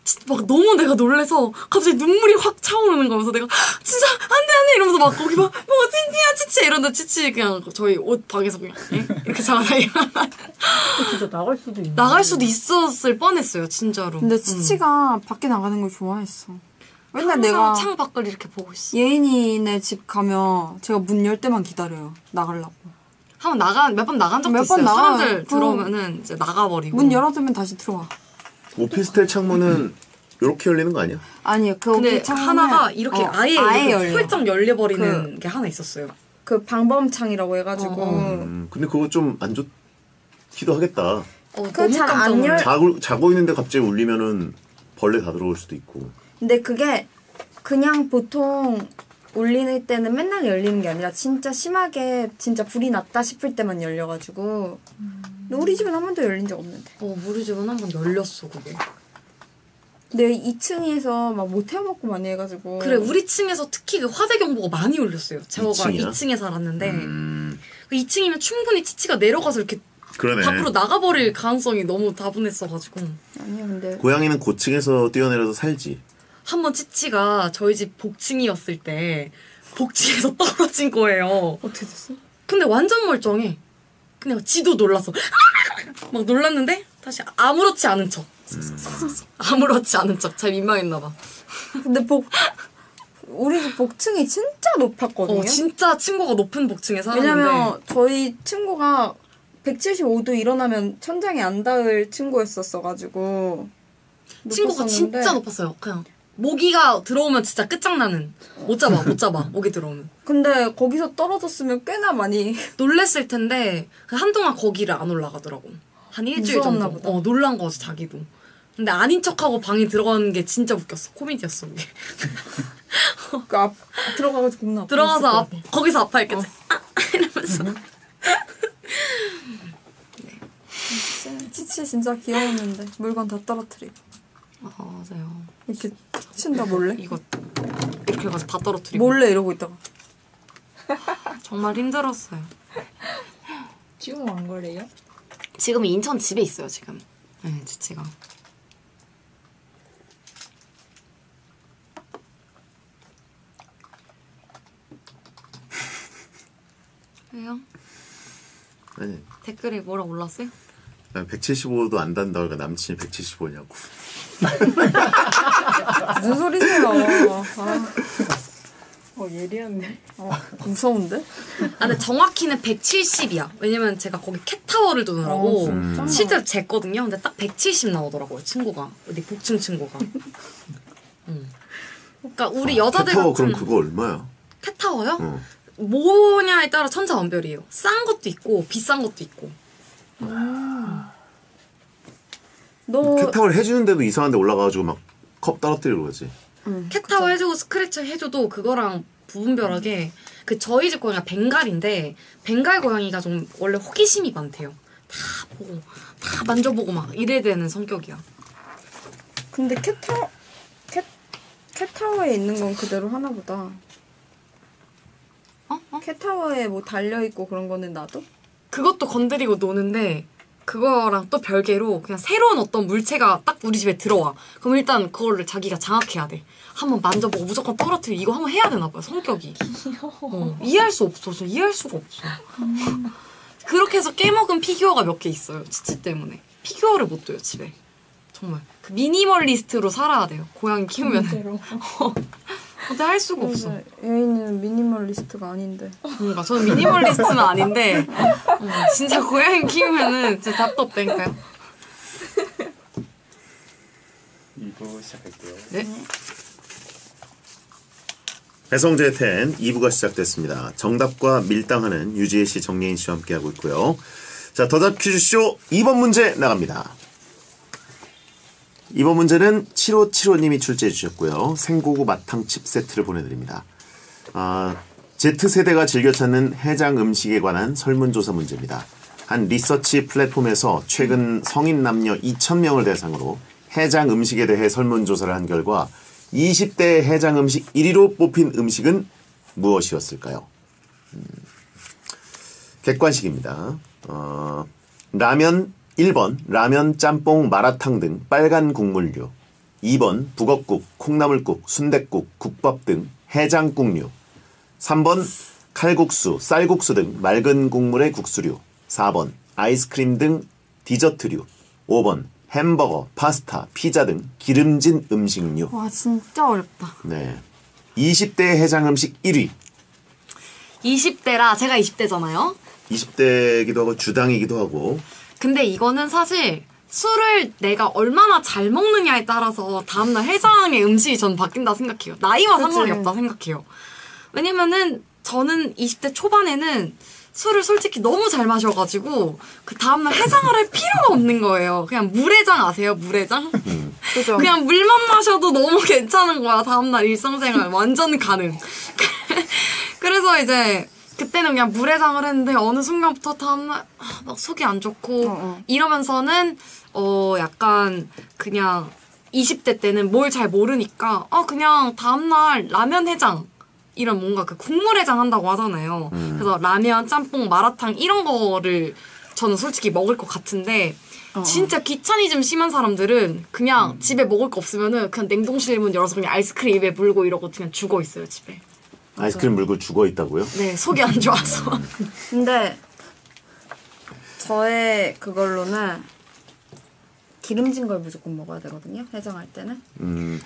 진짜 막 너무 내가 놀래서 갑자기 눈물이 확 차오르는 거면서 내가 진짜 안돼 이러면서 막 거기 막 찐찌야 치치 이러는데 치치 그냥 저희 옷 방에서 그냥 이렇게 자다니까 진짜 나갈 수도 있었을 뻔했어요 진짜로. 근데 치치가 밖에 나가는 걸 좋아했어. 맨날 항상 내가 창 밖을 이렇게 보고 있어. 예인이네 집 가면 제가 문 열 때만 기다려요. 나가려고. 몇 번 나간 적도 몇 번 있어요. 나가요. 사람들 들어오면은 이제 나가버리고. 문 열어두면 다시 들어와. 오피스텔 창문은 이렇게 열리는 거 아니야? 아니요. 근데 하나가 이렇게 아예 이렇게 열려. 훌쩍 열려버리는 게 하나 있었어요. 그 방범창이라고 해가지고. 근데 그거 좀 안 좋기도 하겠다. 그 잘 안 열. 자고 있는데 갑자기 울리면은 벌레 다 들어올 수도 있고. 근데 그게 그냥 보통 올릴 때는 맨날 열리는 게 아니라 진짜 심하게 진짜 불이 났다 싶을 때만 열려가지고 근데 우리 집은 한 번도 열린 적 없는데. 우리 집은 한 번 열렸어 그게. 근데 2층에서 막 못 태워먹고 많이 해가지고. 그래 우리 층에서 특히 그 화재 경보가 많이 울렸어요. 제가 2층에 살았는데 그 2층이면 충분히 치치가 내려가서 이렇게 그러네. 밖으로 나가버릴 가능성이 너무 다분했어가지고. 아니요 근데 고양이는 고층에서 뛰어내려서 살지. 한 번 치치가 저희 집 복층이었을 때 복층에서 떨어진 거예요. 어떻게 됐어? 근데 완전 멀쩡해. 그냥 지도 놀랐어. 막 놀랐는데 다시 아무렇지 않은 척. 아무렇지 않은 척. 잘 민망했나 봐. 근데 우리 집 복층이 진짜 높았거든요. 진짜 층고가 높은 복층에 살았는데. 왜냐면 저희 층고가 175도 일어나면 천장에 안 닿을 층고였었어가지고 층고가 진짜 높았어요. 그냥 모기가 들어오면 진짜 끝장나는. 못 잡아 모기 들어오면. 근데 거기서 떨어졌으면 꽤나 많이 놀랬을 텐데 한동안 거기를 안 올라가더라고. 한 일주일 정도. 무서웠나 보다. 놀란 거지 자기도. 근데 아닌 척하고 방에 들어가는 게 진짜 웃겼어. 코미디였어 그게. 그 들어가서 겁나 들어가서 거기서 아파했겠지. 이러면서. 치치 진짜 귀여웠는데 물건 다 떨어뜨리고. 맞아요. 이렇게 친다 몰래? 이거 이렇게 가서 다 떨어뜨리고. 몰래 이러고 있다가. 정말 힘들었어요. 지금 안 거래요? 지금 인천 집에 있어요 지금. 네, 치치가. 왜요? 아니. 댓글에 뭐라 올랐어요? 175도 안 단다고 하니까 남친이 175냐고. 무슨 소리세요? 예리한데. 무서운데? 근데 정확히는 170이야. 왜냐면 제가 거기 캣타워를 두느라고 실제로 쟀거든요. 근데 딱 170 나오더라고요, 친구가. 어디 복층 친구가. 그러니까 우리 여자들 캣타워 같은... 그럼 그거 얼마야? 캣타워요? 뭐냐에 따라 천차만별이에요. 싼 것도 있고 비싼 것도 있고. 너 캣타워를 해주는데도 이상한데 올라가가지고 막 컵 떨어뜨리고 그러지. 캣타워 해주고 스크래치 해줘도 그거랑 부분별하게 그 저희 집 고양이가 벵갈인데 벵갈 고양이가 좀 원래 호기심이 많대요. 다 보고 다 만져보고 막 이래야 되는 성격이야. 근데 캣타워에 있는 건 그대로 하나 보다. 캣타워에 뭐 달려있고 그런 거는 놔둬? 그것도 건드리고 노는데 그거랑 또 별개로 그냥 새로운 어떤 물체가 딱 우리 집에 들어와. 그럼 일단 그거를 자기가 장악해야 돼. 한번 만져보고 무조건 떨어뜨리고 이거 한번 해야 되나 봐요, 성격이. 이해할 수 없어. 저 이해할 수가 없어. 그렇게 해서 깨먹은 피규어가 몇 개 있어요, 치치 때문에. 피규어를 못 둬요, 집에. 정말. 그 미니멀리스트로 살아야 돼요, 고양이 키우면은. 근데 할 수가 없어. 여인은 미니멀리스트가 아닌데. 그러니까 저는 미니멀리스트는 아닌데 진짜 고양이 키우면은 진짜 답도 없다니까요. 2부 시작할게요. 네? 배성재의 10 2부가 시작됐습니다. 정답과 밀당하는 유지혜 씨, 정예인 씨와 함께하고 있고요. 자, 더답 퀴즈쇼 2번 문제 나갑니다. 이번 문제는 7575님이 출제해 주셨고요. 생고구 마탕칩 세트를 보내드립니다. Z세대가 즐겨 찾는 해장 음식에 관한 설문조사 문제입니다. 한 리서치 플랫폼에서 최근 성인 남녀 2,000명을 대상으로 해장 음식에 대해 설문조사를 한 결과 20대 해장 음식 1위로 뽑힌 음식은 무엇이었을까요? 객관식입니다. 라면 1번 라면, 짬뽕, 마라탕 등 빨간 국물류. 2번 북엇국, 콩나물국, 순댓국, 국밥 등 해장국류. 3번 칼국수, 쌀국수 등 맑은 국물의 국수류. 4번 아이스크림 등 디저트류. 5번 햄버거, 파스타, 피자 등 기름진 음식류. 와 진짜 어렵다. 네. 20대 해장 음식 1위. 20대라 제가 20대잖아요. 20대이기도 하고 주당이기도 하고. 근데 이거는 사실 술을 내가 얼마나 잘 먹느냐에 따라서 다음날 해장의 음식이 저는 바뀐다 생각해요. 나이와 상관이 없다 생각해요. 왜냐면은 저는 20대 초반에는 술을 솔직히 너무 잘 마셔가지고 그 다음날 해장을 할 필요가 없는 거예요. 그냥 물해장 아세요? 물해장? 그죠? 그냥 물만 마셔도 너무 괜찮은 거야. 다음날 일상생활 완전 가능. 그래서 이제 그때는 그냥 물회장을 했는데 어느 순간부터 다음날 막 속이 안 좋고 이러면서는 약간 그냥 20대 때는 뭘 잘 모르니까 그냥 다음날 라면 해장 이런 뭔가 그 국물 해장 한다고 하잖아요. 그래서 라면, 짬뽕, 마라탕 이런 거를 저는 솔직히 먹을 것 같은데 진짜 귀차니즘 심한 사람들은 그냥 집에 먹을 거 없으면은 그냥 냉동실 문 열어서 그냥 아이스크림 입에 물고 이러고 그냥 죽어 있어요, 집에. 아이스크림 물고 죽어 있다고요? 네, 속이 안 좋아서. 근데 저의 그걸로는 기름진 걸 무조건 먹어야 되거든요. 해장할 때는.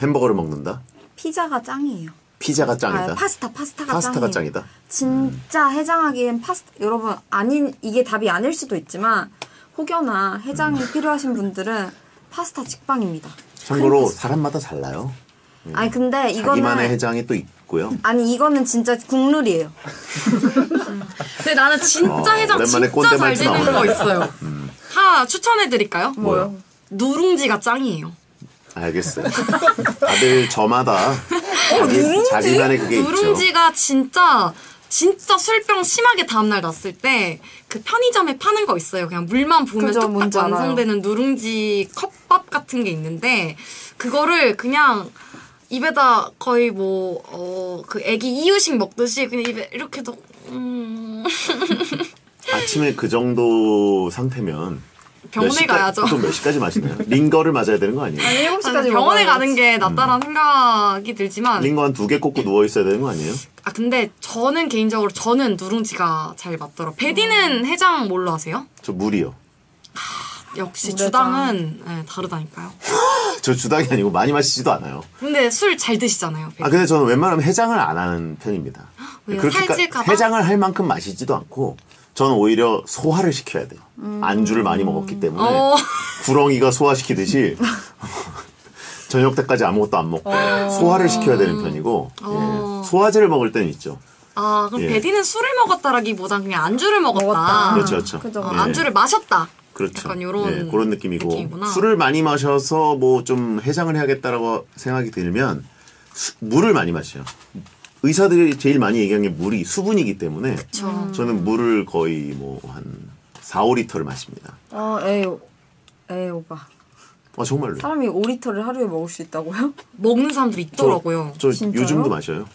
햄버거를 먹는다? 피자가 짱이에요. 피자가 짱이다? 파스타가 짱이다? 진짜 해장하기엔 여러분 이게 답이 아닐 수도 있지만 혹여나 해장이 필요하신 분들은 파스타 직방입니다. 참고로 사람마다 달라요. 아니 근데 이거는 자기만의 해장이 또 있고요. 아니 이거는 진짜 국룰이에요. 근데 나는 진짜 해장 오랜만에 진짜 꼰대 잘 말투 되는 나오네. 거 있어요. 하나 추천해드릴까요? 뭐요? 누룽지가 짱이에요. 알겠어요. 다들 저마다 자기만의 그게 있죠. 누룽지가 진짜 술병 심하게 다음날 났을 때 그 편의점에 파는 거 있어요. 그냥 물만 부으면 그죠, 뚝딱 뭔지 완성되는 누룽지 컵밥 같은 게 있는데 그거를 그냥 입에다 거의 그 애기 이유식 먹듯이 그냥 입에 이렇게 넣고 아침에 그 정도 상태면 병원에 가야죠. 또 몇 시까지 마시나요? 링거를 맞아야 되는 거 아니에요? 7시까지 병원에 가는 게 낫다라는 생각이 들지만 링거 한 2개 꽂고 누워 있어야 되는 거 아니에요? 근데 저는 개인적으로 누룽지가 잘 맞더라고요. 베디는 해장 뭘로 하세요? 저 물이요. 역시 물회장. 주당은 다르다니까요. 저 주당이 아니고 많이 마시지도 않아요. 근데 술 잘 드시잖아요. 베디. 근데 저는 웬만하면 해장을 안 하는 편입니다. 왜요? 살찔까 봐? 해장을 할 만큼 마시지도 않고 저는 오히려 소화를 시켜야 돼요. 안주를 많이 먹었기 때문에 구렁이가 소화시키듯이 저녁 때까지 아무것도 안 먹고 소화를 시켜야 되는 편이고 예. 소화제를 먹을 때는 있죠. 그럼 베디는 술을 먹었다라기보단 그냥 안주를 먹었다. 그렇죠. 그죠. 예. 안주를 마셨다. 그렇죠. 약간 요런 그런 느낌이고 느낌이구나. 술을 많이 마셔서 뭐 좀 해장을 해야겠다라고 생각이 들면 물을 많이 마셔요. 의사들이 제일 많이 얘기하는 게 물이 수분이기 때문에 저는 물을 거의 뭐 한 4, 5리터를 마십니다. 에이 오빠. 정말로. 사람이 5리터를 하루에 먹을 수 있다고요? 먹는 사람들이 있더라고요. 저 진짜요? 요즘도 마셔요.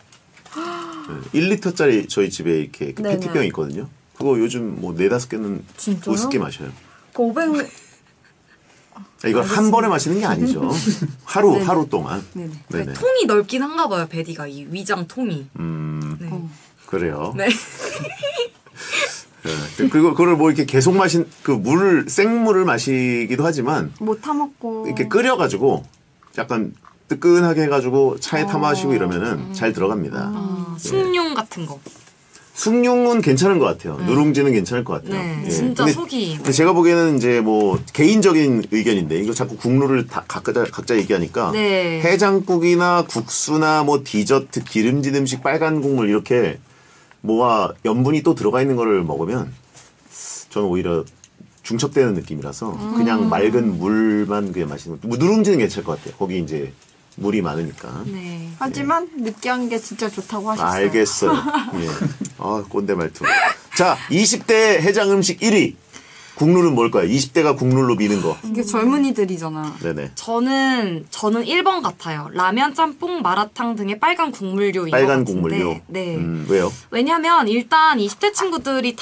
1리터짜리 저희 집에 이렇게 그 네네. 페트병 있거든요. 그거 요즘 뭐 4-5개는 진짜요? 우습게 마셔요. 그 500. 이걸 한 번에 마시는 게 아니죠. 하루 동안. 네네. 통이 넓긴 한가 봐요. 베디가 이 위장 통이. 네. 그래요. 네. 네. 그리고 그걸 뭐 이렇게 계속 생물을 마시기도 하지만 못 타먹고. 이렇게 끓여가지고 약간 뜨끈하게 해가지고 차에 타 마시고 이러면은 잘 들어갑니다. 숭늉 같은 거. 숭늉은 괜찮은 것 같아요. 누룽지는 괜찮을 것 같아요. 네, 예. 진짜 근데 속이. 제가 보기에는 이제 뭐 개인적인 의견인데 이거 자꾸 국룰을 다 각자 얘기하니까 네. 해장국이나 국수나 뭐 디저트, 기름진 음식, 빨간 국물 이렇게 뭐가 염분이 또 들어가 있는 거를 먹으면 저는 오히려 중첩되는 느낌이라서 그냥 맑은 물만 그냥 마시는 거. 누룽지는 괜찮을 것 같아요. 거기 이제 물이 많으니까. 네. 하지만 느끼한 게 진짜 좋다고 하셨어요. 알겠어요. 예. 꼰대 말투. 자, 20대 해장 음식 1위. 국룰은 뭘까요? 20대가 국룰로 미는 거. 이게 젊은이들이잖아. 네네. 저는 1번 같아요. 라면, 짬뽕, 마라탕 등의 빨간 국물류인 빨간 것 같은데. 국물류. 네. 왜요? 왜냐면 일단 20대 친구들이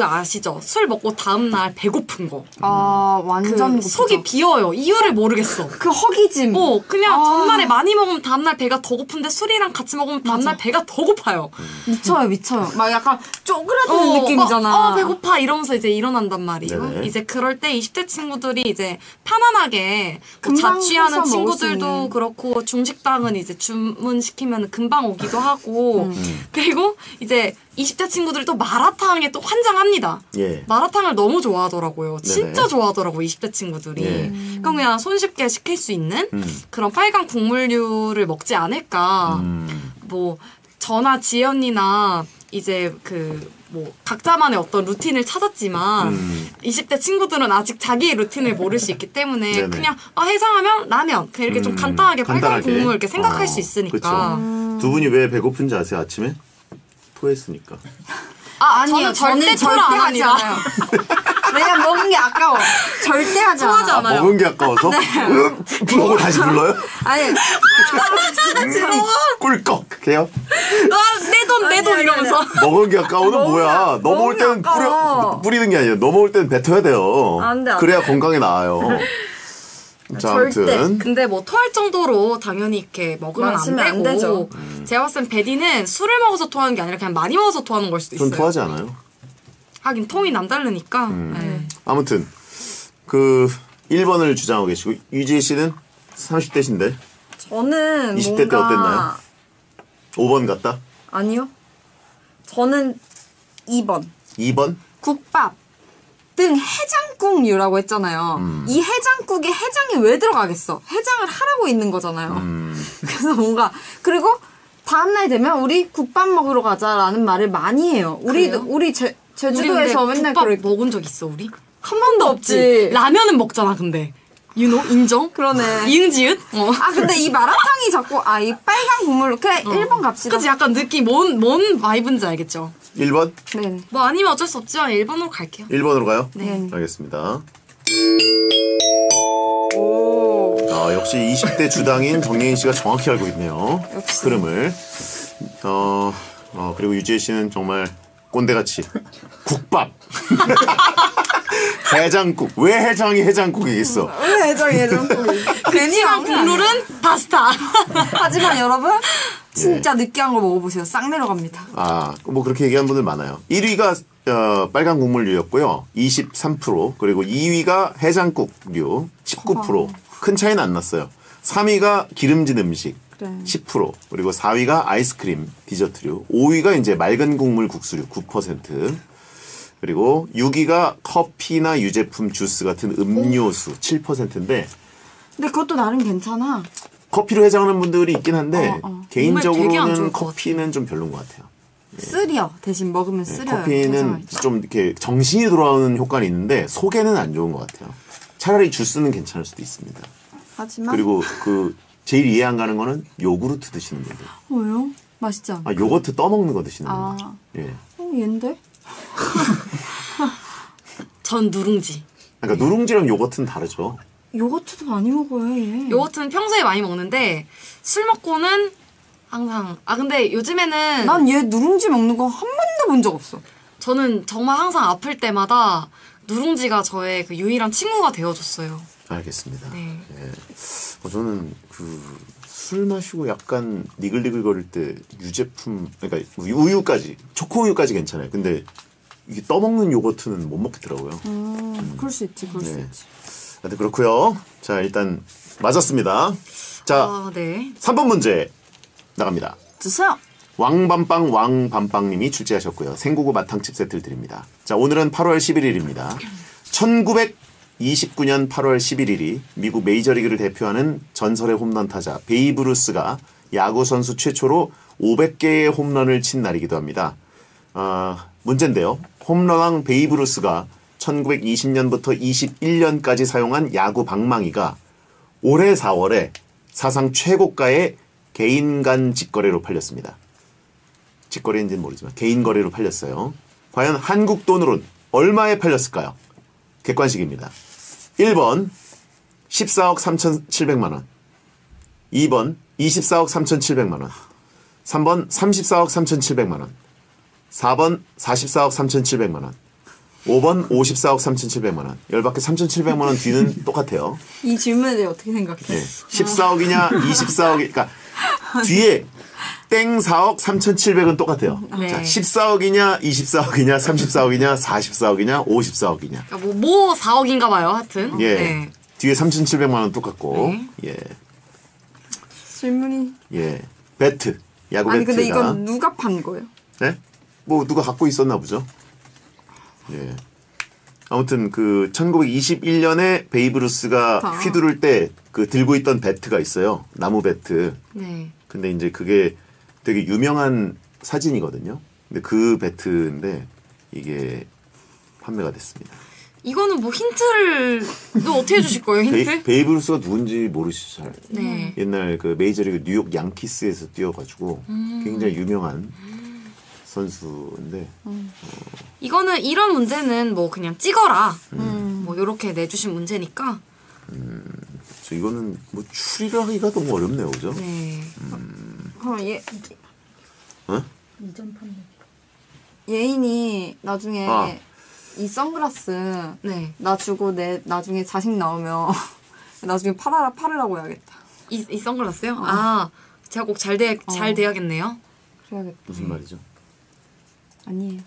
아시죠? 술 먹고 다음날 배고픈 거. 완전 속이 비어요. 이유를 모르겠어. 그 허기짐. 그냥 전날에 많이 먹으면 다음날 배가 더 고픈데 술이랑 같이 먹으면 다음날 배가 더 고파요. 미쳐요. 막 약간 쪼그라드는 느낌이잖아. 배고파 이러면서 이제 일어난단 말이에요. 네네. 이제 그럴 때 20대 친구들이 이제 편안하게 뭐 금방 자취하는 해서 먹을 수 친구들도 있는. 그렇고 중식당은 이제 주문시키면 금방 오기도 하고 그리고 이제 20대 친구들이 또 마라탕에 또 환장합니다. 예. 마라탕을 너무 좋아하더라고요. 네네. 진짜 좋아하더라고요. 20대 친구들이. 예. 그럼 그냥 손쉽게 시킬 수 있는 그런 빨간 국물류를 먹지 않을까. 뭐 저나 지연이나 이제 뭐 각자만의 어떤 루틴을 찾았지만 20대 친구들은 아직 자기의 루틴을 모를 수 있기 때문에 네네. 그냥 해장하면 라면 그냥 이렇게 좀 간단하게 빨간 국물 이렇게 생각할 수 있으니까. 그쵸. 두 분이 왜 배고픈지 아세요? 아침에? 토했으니까. 아니요. 저는 절대 절대 안 하지 합니다. 않아요. 왜냐면 먹은 게 아까워. 절대 하지 토하지 않아요. 않아요. 먹은 게 아까워서? 하고 다시 불러요? 아니, 꿀꺽 해요? 내 돈 이러면서. 먹은 게 아까워는 뭐야? 넘어올 먹은 게 때는 아까워. 뿌리는 게 아니에요. 넘어올 때는 뱉어야 돼요. 안 돼, 안 그래야 건강에 나아요. 자, 절대. 아무튼 근데 뭐 토할 정도로 당연히 이렇게 먹으면 안 마시면 안 되고. 되죠. 제가 봤을 땐 베디는 술을 먹어서 토하는 게 아니라 그냥 많이 먹어서 토하는 걸 수도 있어요. 전 토하지 않아요. 하긴 통이 남다르니까. 네. 아무튼 그 1번을 주장하고 계시고 유지혜 씨는 30대신데 저는 20대 때 뭔가 어땠나요? 5번 같다? 아니요. 저는 2번. 2번? 국밥 등 해장국류라고 했잖아요. 이 해장국에 해장이 왜 들어가겠어? 해장을 하라고 있는 거잖아요. 그래서 뭔가 그리고 다음날 되면 우리 국밥 먹으러 가자라는 말을 많이 해요. 그래요? 우리 제주도에서 우리 근데 맨날 국밥 그럴 먹은 적 있어 우리? 한 번도 없지. 라면은 먹잖아 근데. 인정? 그러네. 이응지읒? 근데 이 마라탕이 자꾸 이 빨간 국물로 그래 1번 갑시다. 그치 약간 느낌 뭔 바이브인지 알겠죠? 1번? 네. 뭐 아니면 어쩔 수 없지만 1번으로 갈게요. 1번으로 가요? 네. 알겠습니다. 오. 역시 20대 주당인 정예인 씨가 정확히 알고 있네요. 역시. 흐름을. 그리고 유지혜 씨는 정말 꼰대같이 국밥. 해장국. 왜 해장이 해장국이겠어? 왜 해장국이? 괜히 그치만 국룰은 파스타. 하지만 여러분 진짜 느끼한 거 먹어보세요. 싹 내려갑니다. 뭐 그렇게 얘기하는 분들 많아요. 1위가 빨간 국물류였고요. 23%. 그리고 2위가 해장국류 19%. 큰 차이는 안 났어요. 3위가 기름진 음식 그래. 10%. 그리고 4위가 아이스크림 디저트류. 5위가 이제 맑은 국물 국수류 9%. 그리고 6위가 커피나 유제품, 주스 같은 음료수 7%인데 근데 그것도 나름 괜찮아. 커피로 해장하는 분들이 있긴 한데 되게 안 개인적으로는 좋을 것 커피는 좀 별로인 것 같아요. 쓰려. 대신 먹으면 쓰려요. 커피는 해장할 때. 좀 이렇게 정신이 돌아오는 효과는 있는데 속에는 안 좋은 것 같아요. 차라리 주스는 괜찮을 수도 있습니다. 하지만 그리고 제일 이해 안 가는 거는 요구르트 드시는 분들. 왜요? 맛있지 않아? 요거트 떠먹는 거 드시는 분들. 예. 얘인데? 전 누룽지. 그러니까 누룽지랑 요거트는 다르죠. 요거트도 많이 먹어요, 얘. 요거트는 평소에 많이 먹는데 술 먹고는 항상 근데 요즘에는 난 얘 누룽지 먹는 거 한 번도 본 적 없어. 저는 정말 항상 아플 때마다 누룽지가 저의 그 유일한 친구가 되어줬어요. 알겠습니다. 네. 예. 저는 술 마시고 약간 니글니글거릴 때 유제품, 그러니까 우유까지, 초코우유까지 괜찮아요. 근데 이게 떠먹는 요거트는 못 먹겠더라고요. 그럴 수 있지, 그럴 수 네. 있지. 하여튼 그렇고요. 자, 일단 맞았습니다. 자, 네. 3번 문제 나갑니다. 주세요. 왕밤빵님이 출제하셨고요. 생고구 마탕칩 세트를 드립니다. 자, 오늘은 8월 11일입니다. 1929년 8월 11일이 미국 메이저리그를 대표하는 전설의 홈런 타자 베이브 루스가 야구 선수 최초로 500개의 홈런을 친 날이기도 합니다. 문제인데요. 홈런왕 베이브 루스가 1920년부터 21년까지 사용한 야구 방망이가 올해 4월에 사상 최고가의 개인 간 직거래로 팔렸습니다. 직거래인지는 모르지만 개인 거래로 팔렸어요. 과연 한국 돈으로는 얼마에 팔렸을까요? 객관식입니다. 1번 14억 3,700만 원, 2번 24억 3,700만 원, 3번 34억 3,700만 원, 4번 44억 3,700만 원, 5번 54억 3,700만 원. 열받게 3,700만 원 뒤는 똑같아요. 이 질문에 대해 어떻게 생각해? 네. 14억이냐 24억이 그러니까 뒤에 땡 4억 3,700은 똑같아요. 네. 자, 14억이냐 24억이냐 34억이냐 44억이냐 54억이냐. 그러니까 뭐 4억인가 봐요, 하여튼. 예. 네. 뒤에 3,700만 원 똑같고. 네. 예. 질문이. 예. 배트. 야구 아니, 배트가. 근데 이건 누가 판 거예요? 네? 뭐 누가 갖고 있었나 보죠. 예. 아무튼 1921년에 베이브 루스가 휘두를 때 들고 있던 배트가 있어요. 나무 배트. 네. 근데 이제 그게 되게 유명한 사진이거든요. 근데 그 배트인데 이게 판매가 됐습니다. 이거는 뭐 힌트를 어떻게 해주실 거예요, 힌트? 베이브 루스가 누군지 모르시죠? 잘. 네. 옛날 메이저리그 뉴욕 양키스에서 뛰어가지고 굉장히 유명한 선수인데 이거는 이런 문제는 뭐 그냥 찍어라. 뭐 이렇게 내주신 문제니까. 저 이거는 뭐 추리를 하기가 너무 어렵네요, 그죠? 네. 그럼 어? 이전 판매. 예인이 나중에 이 선글라스 네. 나 주고 내 나중에 자식 나오면 나중에 팔으라고 해야겠다. 이 선글라스요? 아, 제가 꼭 잘 돼야겠네요. 그래야겠다. 무슨 말이죠? 아니에요.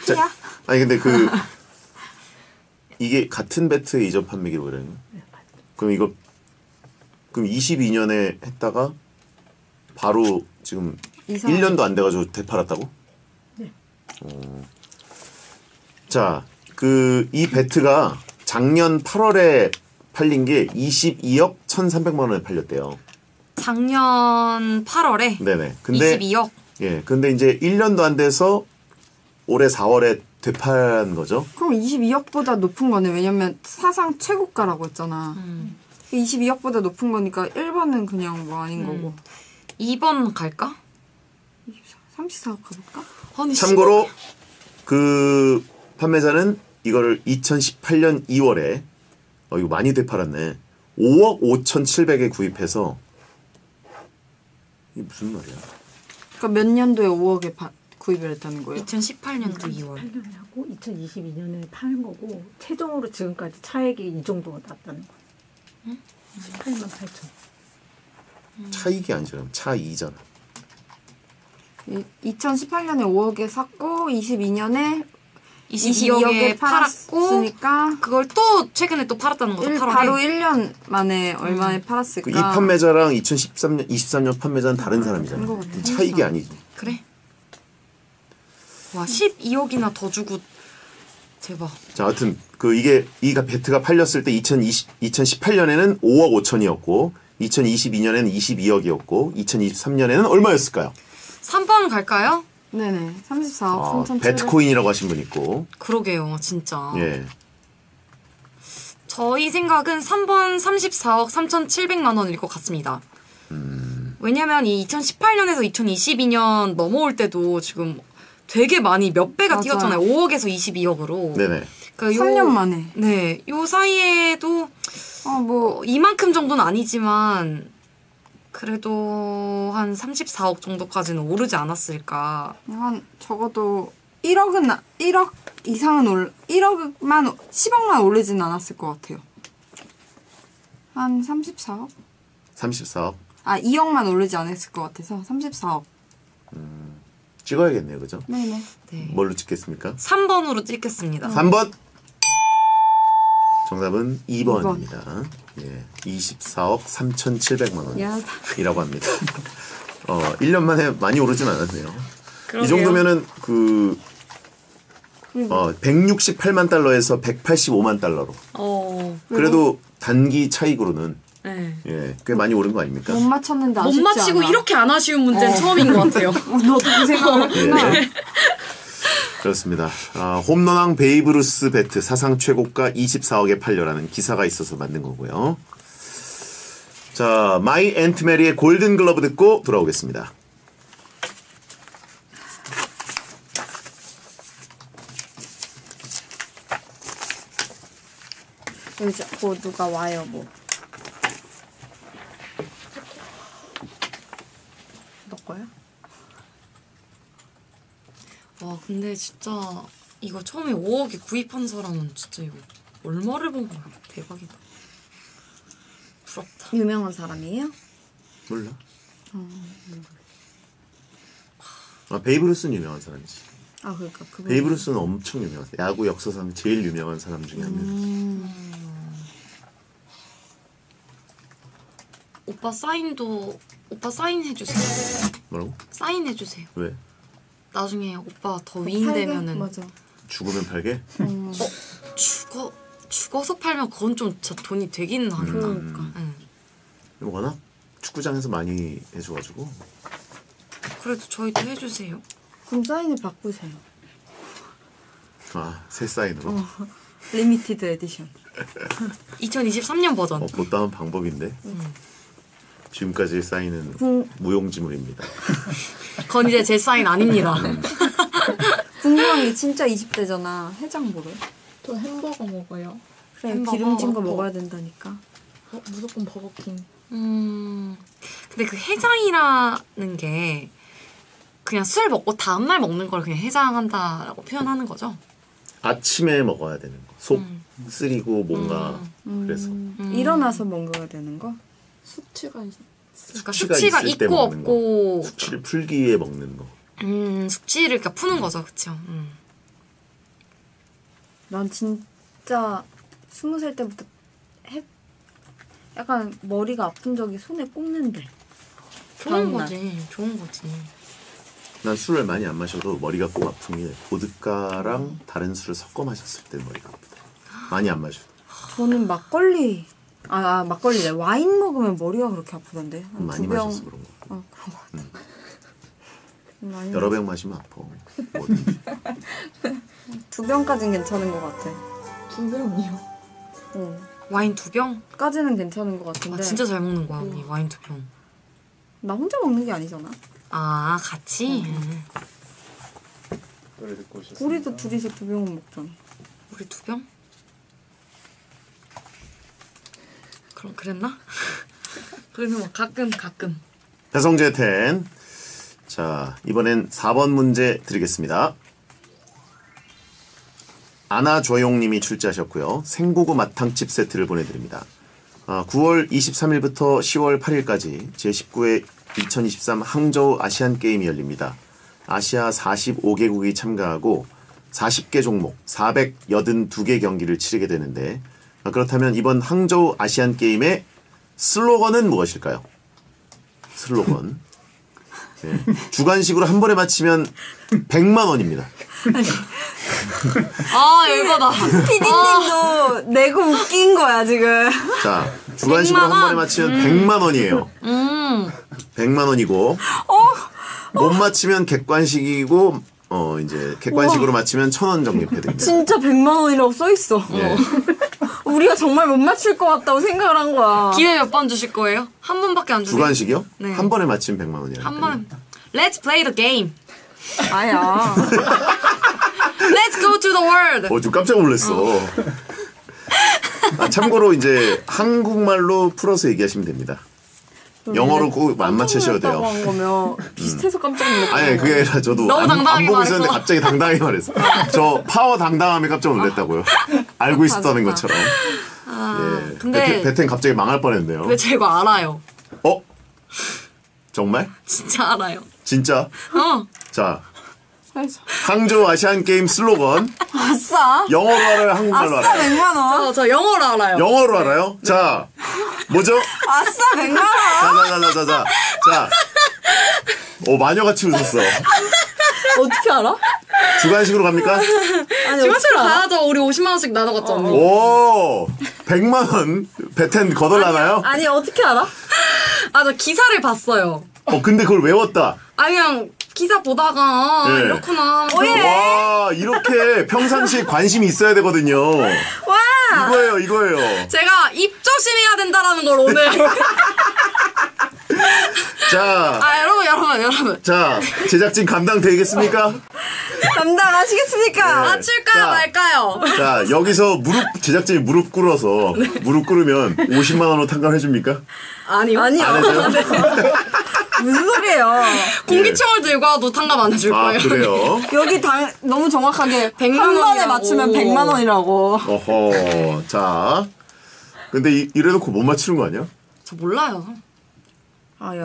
자, 아니 근데 이게 같은 배트에 이전 판매기로 그래요? 그럼 이거 22년에 했다가 바로 지금 1년도 안 돼가지고 되팔았다고? 네. 자, 이 배트가 작년 8월에 팔린 게 22억 1,300만 원에 팔렸대요. 작년 8월에 네네. 근데 22억. 예, 근데 이제 1년도 안 돼서 올해 4월에 되팔은 거죠. 그럼 22억보다 높은 거네. 왜냐면 사상 최고가라고 했잖아. 22억보다 높은 거니까 1번은 그냥 뭐 아닌 거고. 2번 갈까? 34억 가볼까? 아니, 참고로 그 판매자는 이거를 2018년 2월에 이거 많이 되팔았네. 5억 5,700에 구입해서 이게 무슨 말이야? 그러니까 몇 년도에 5억에 구입을 했다는 거예요? 2018년도 2월. 2018년에 하고 2022년에 파는 거고 최종으로 지금까지 차액이 이 정도가 났다는 거야. 18만 8천. 차익이 아니잖아. 차이잖아. 2018년에 5억에 샀고 22년에 22억에 팔았고 팔았으니까 그걸 또 최근에 또 팔았다는 거죠. 8월에. 바로 1년 만에 얼마에 팔았을까? 이 판매자랑 23년 판매자는 다른 사람이잖아. 그런 것 같아. 차익이 아니지. 그래? 와, 12억이나 더 주고 대박. 자, 하여튼 이가 배트가 팔렸을 때 2018년에는 5억 5천이었고 2022년에는 22억이었고 2023년에는 얼마였을까요? 3번 갈까요? 네네. 34억 3,700. 배트코인이라고 하신 분 있고. 그러게요, 진짜. 예. 저희 생각은 3번 34억 3,700만 원일 것 같습니다. 왜냐면 이 2018년에서 2022년 넘어올 때도 지금 되게 많이 몇 배가 맞아요. 뛰었잖아요. 5억에서 22억으로. 네네. 그러니까 3년 만에. 네, 요 사이에도 뭐 이만큼 정도는 아니지만 그래도 한 34억 정도까지는 오르지 않았을까. 한 적어도 1억 이상은 1억만 10억만 오르진 않았을 것 같아요. 한 34억? 34억. 2억만 오르지 않았을 것 같아서 34억. 찍어야겠네요. 그죠? 네네. 네. 뭘로 찍겠습니까? 3번으로 찍겠습니다. 3번. 정답은 2번입니다. 예. 24억 3,700만 원이라고 합니다. 1년 만에 많이 오르진 않았네요. 그러게요. 이 정도면은 168만 달러에서 185만 달러로. 그래도 단기 차익으로는 네. 예, 꽤 많이 오른 거 아닙니까? 못 맞췄는데 못 아쉽지 맞히고 않아. 이렇게 안 아쉬운 문제는 처음인 것 같아요. 너도 그 생각을 했구나. 예. 그렇습니다. 홈런왕 베이브루스 배트 사상 최고가 24억에 팔려라는 기사가 있어서 만든 거고요. 자, 마이 앤트 메리의 골든 글러브 듣고 돌아오겠습니다. 이제 누가 와요 뭐. 너 거야? 와, 근데 진짜 이거 처음에 5억에 구입한 사람은 진짜 이거 얼마를 본 거야. 대박이다. 부럽다. 유명한 사람이에요? 몰라. 베이브루스는 유명한 사람이지. 그러니까 그분. 베이브루스는 엄청 유명한 사람. 야구 역사상 제일 유명한 사람 중에 한 명. 오빠 사인해주세요. 뭐라고? 사인해주세요. 왜? 나중에 오빠 더 위인 되면은 맞아. 죽으면 팔게? 죽어서 팔면 그건 좀 진짜 돈이 되긴 하겠다. 그러니까. 응. 워낙 축구장에서 많이 해줘가지고. 그래도 저희도 해주세요. 그럼 사인을 바꾸세요. 새 사인으로. 리미티드 에디션. 2023년 버전. 못다한 방법인데. 지금까지 쌓이는 무용지물입니다. 그건 이제 제 사인 아닙니다. 궁금한 게 진짜 20대잖아. 해장 먹어요? 또 햄버거 먹어요. 그래 햄버거 기름진 거 먹고. 먹어야 된다니까. 무조건 버거킹. 근데 그 해장이라는 게 그냥 술 먹고 다음날 먹는 걸 그냥 해장한다라고 표현하는 거죠? 아침에 먹어야 되는 거. 속 쓰리고 뭔가 그래서 일어나서 먹어야 되는 거? 숙취가 그러니까 숙취가 숙취가 있을 때 있고 먹는 없고 숙취를 풀기 위해 먹는 거. 숙취를 그러니까 푸는 거죠, 그쵸? 난 진짜 20살 때부터 약간 머리가 아픈 적이 손에 꼽는데. 좋은 다음날. 거지, 좋은 거지. 난 술을 많이 안 마셔도 머리가 꼭 아픈 게 보드카랑 다른 술을 섞어 마셨을 때 머리가 아프다. 많이 안 마셔도. 저는 막걸리 막걸리래. 와인 먹으면 머리가 그렇게 아프던데. 한 많이 두 병- 마셔서 그런 거. 그런 거 같아. 많이 여러 병 마시면 아파. 뭐든지. 2병까지는 괜찮은 것 같아. 2병이요. 와인 2병? 까지는 괜찮은 것 같은데. 아, 진짜 잘 먹는 거야, 언니. 와인 2병. 나 혼자 먹는 게 아니잖아. 아, 같이? 노래 듣고 오셨습니다. 우리도 둘이서 2병은 먹잖아. 우리 2병? 그럼 그랬나? 그래서 뭐 가끔. 배성재 10. 자, 이번엔 4번 문제 드리겠습니다. 아나조용님이 출제하셨고요. 생고구 마탕칩 세트를 보내드립니다. 9월 23일부터 10월 8일까지 제19회 2023 항저우 아시안게임이 열립니다. 아시아 45개국이 참가하고 40개 종목 482개 경기를 치르게 되는데 그렇다면 이번 항저우 아시안게임의 슬로건은 무엇일까요? 슬로건. 네. 주관식으로 한 번에 맞히면 100만 원입니다. 아, 열받아. 피디님도 내고 웃긴 거야 지금. 자, 주관식으로 100만 한 번에 원? 맞히면 100만 원이에요. 100만 원이고 못 맞히면 객관식이고 이제 객관식으로 맞히면 1,000원 적립해드립니다. 진짜 100만 원이라고 써있어. 예. 우리가 정말 못 맞출 것 같다고 생각을 한 거야. 기회 몇 번 주실 거예요? 한 번밖에 안 주세요? 주관식이요? 네. 한 번에 맞히면 100만 원이에요. 한 번. Let's play the game. 아야. Let's go to the world. 좀 깜짝 놀랐어. 참고로 이제 한국말로 풀어서 얘기하시면 됩니다. 영어로 꼭 안 맞추셔도 돼요. 한 거면 비슷해서 깜짝 놀랐다. 아니 그게 아니라 저도 너무 안 당당하게 보고 있었는데 말했어. 갑자기 당당하게 말했어. 저 파워 당당함에 깜짝 놀랐다고요. 알고 있었다는 것처럼. 예. 근데- 베텐 갑자기 망할 뻔했네요. 근데 저 이거 알아요. 정말? 진짜 알아요. 진짜? 자, 알죠. 항저우 아시안 게임 슬로건 아싸. 영어로 알아요, 한국말로 아싸 알아요? 100만 원. 저 영어로 알아요. 영어로 알아요? 자, 뭐죠? 아싸 100만 원. 자. 마녀같이 웃었어. 어떻게 알아? 주관식으로 갑니까? 아니 지마치로 가야죠. 우리 50만 원씩 나눠갔죠. 언니. 오, 100만 원 베텐 거덜나나요? 아니 어떻게 알아? 아, 저 기사를 봤어요. 근데 그걸 외웠다. 그냥 기사 보다가 예. 이렇구나. 와, 이렇게 평상시에 관심이 있어야 되거든요. 와. 이거예요. 제가 입 조심해야 된다라는 걸 오늘. 자, 여러분. 자, 제작진 감당되겠습니까? 감당하시겠습니까? 맞출까요, 자. 말까요? 자, 여기서 제작진이 무릎 꿇어서 무릎 꿇으면 50만 원으로 탕감해줍니까? 아니요. 아니요. 안 해줘요? 무슨 소리예요? 공기총을 들고 와도 탕감 안 해줄 거예요. 그래요? 여기 너무 정확하게 100만 한 번에 원이라고. 맞추면 100만 원이라고. 어허, 자. 근데 이래놓고 못 맞추는 거 아니야? 저 몰라요. 아야.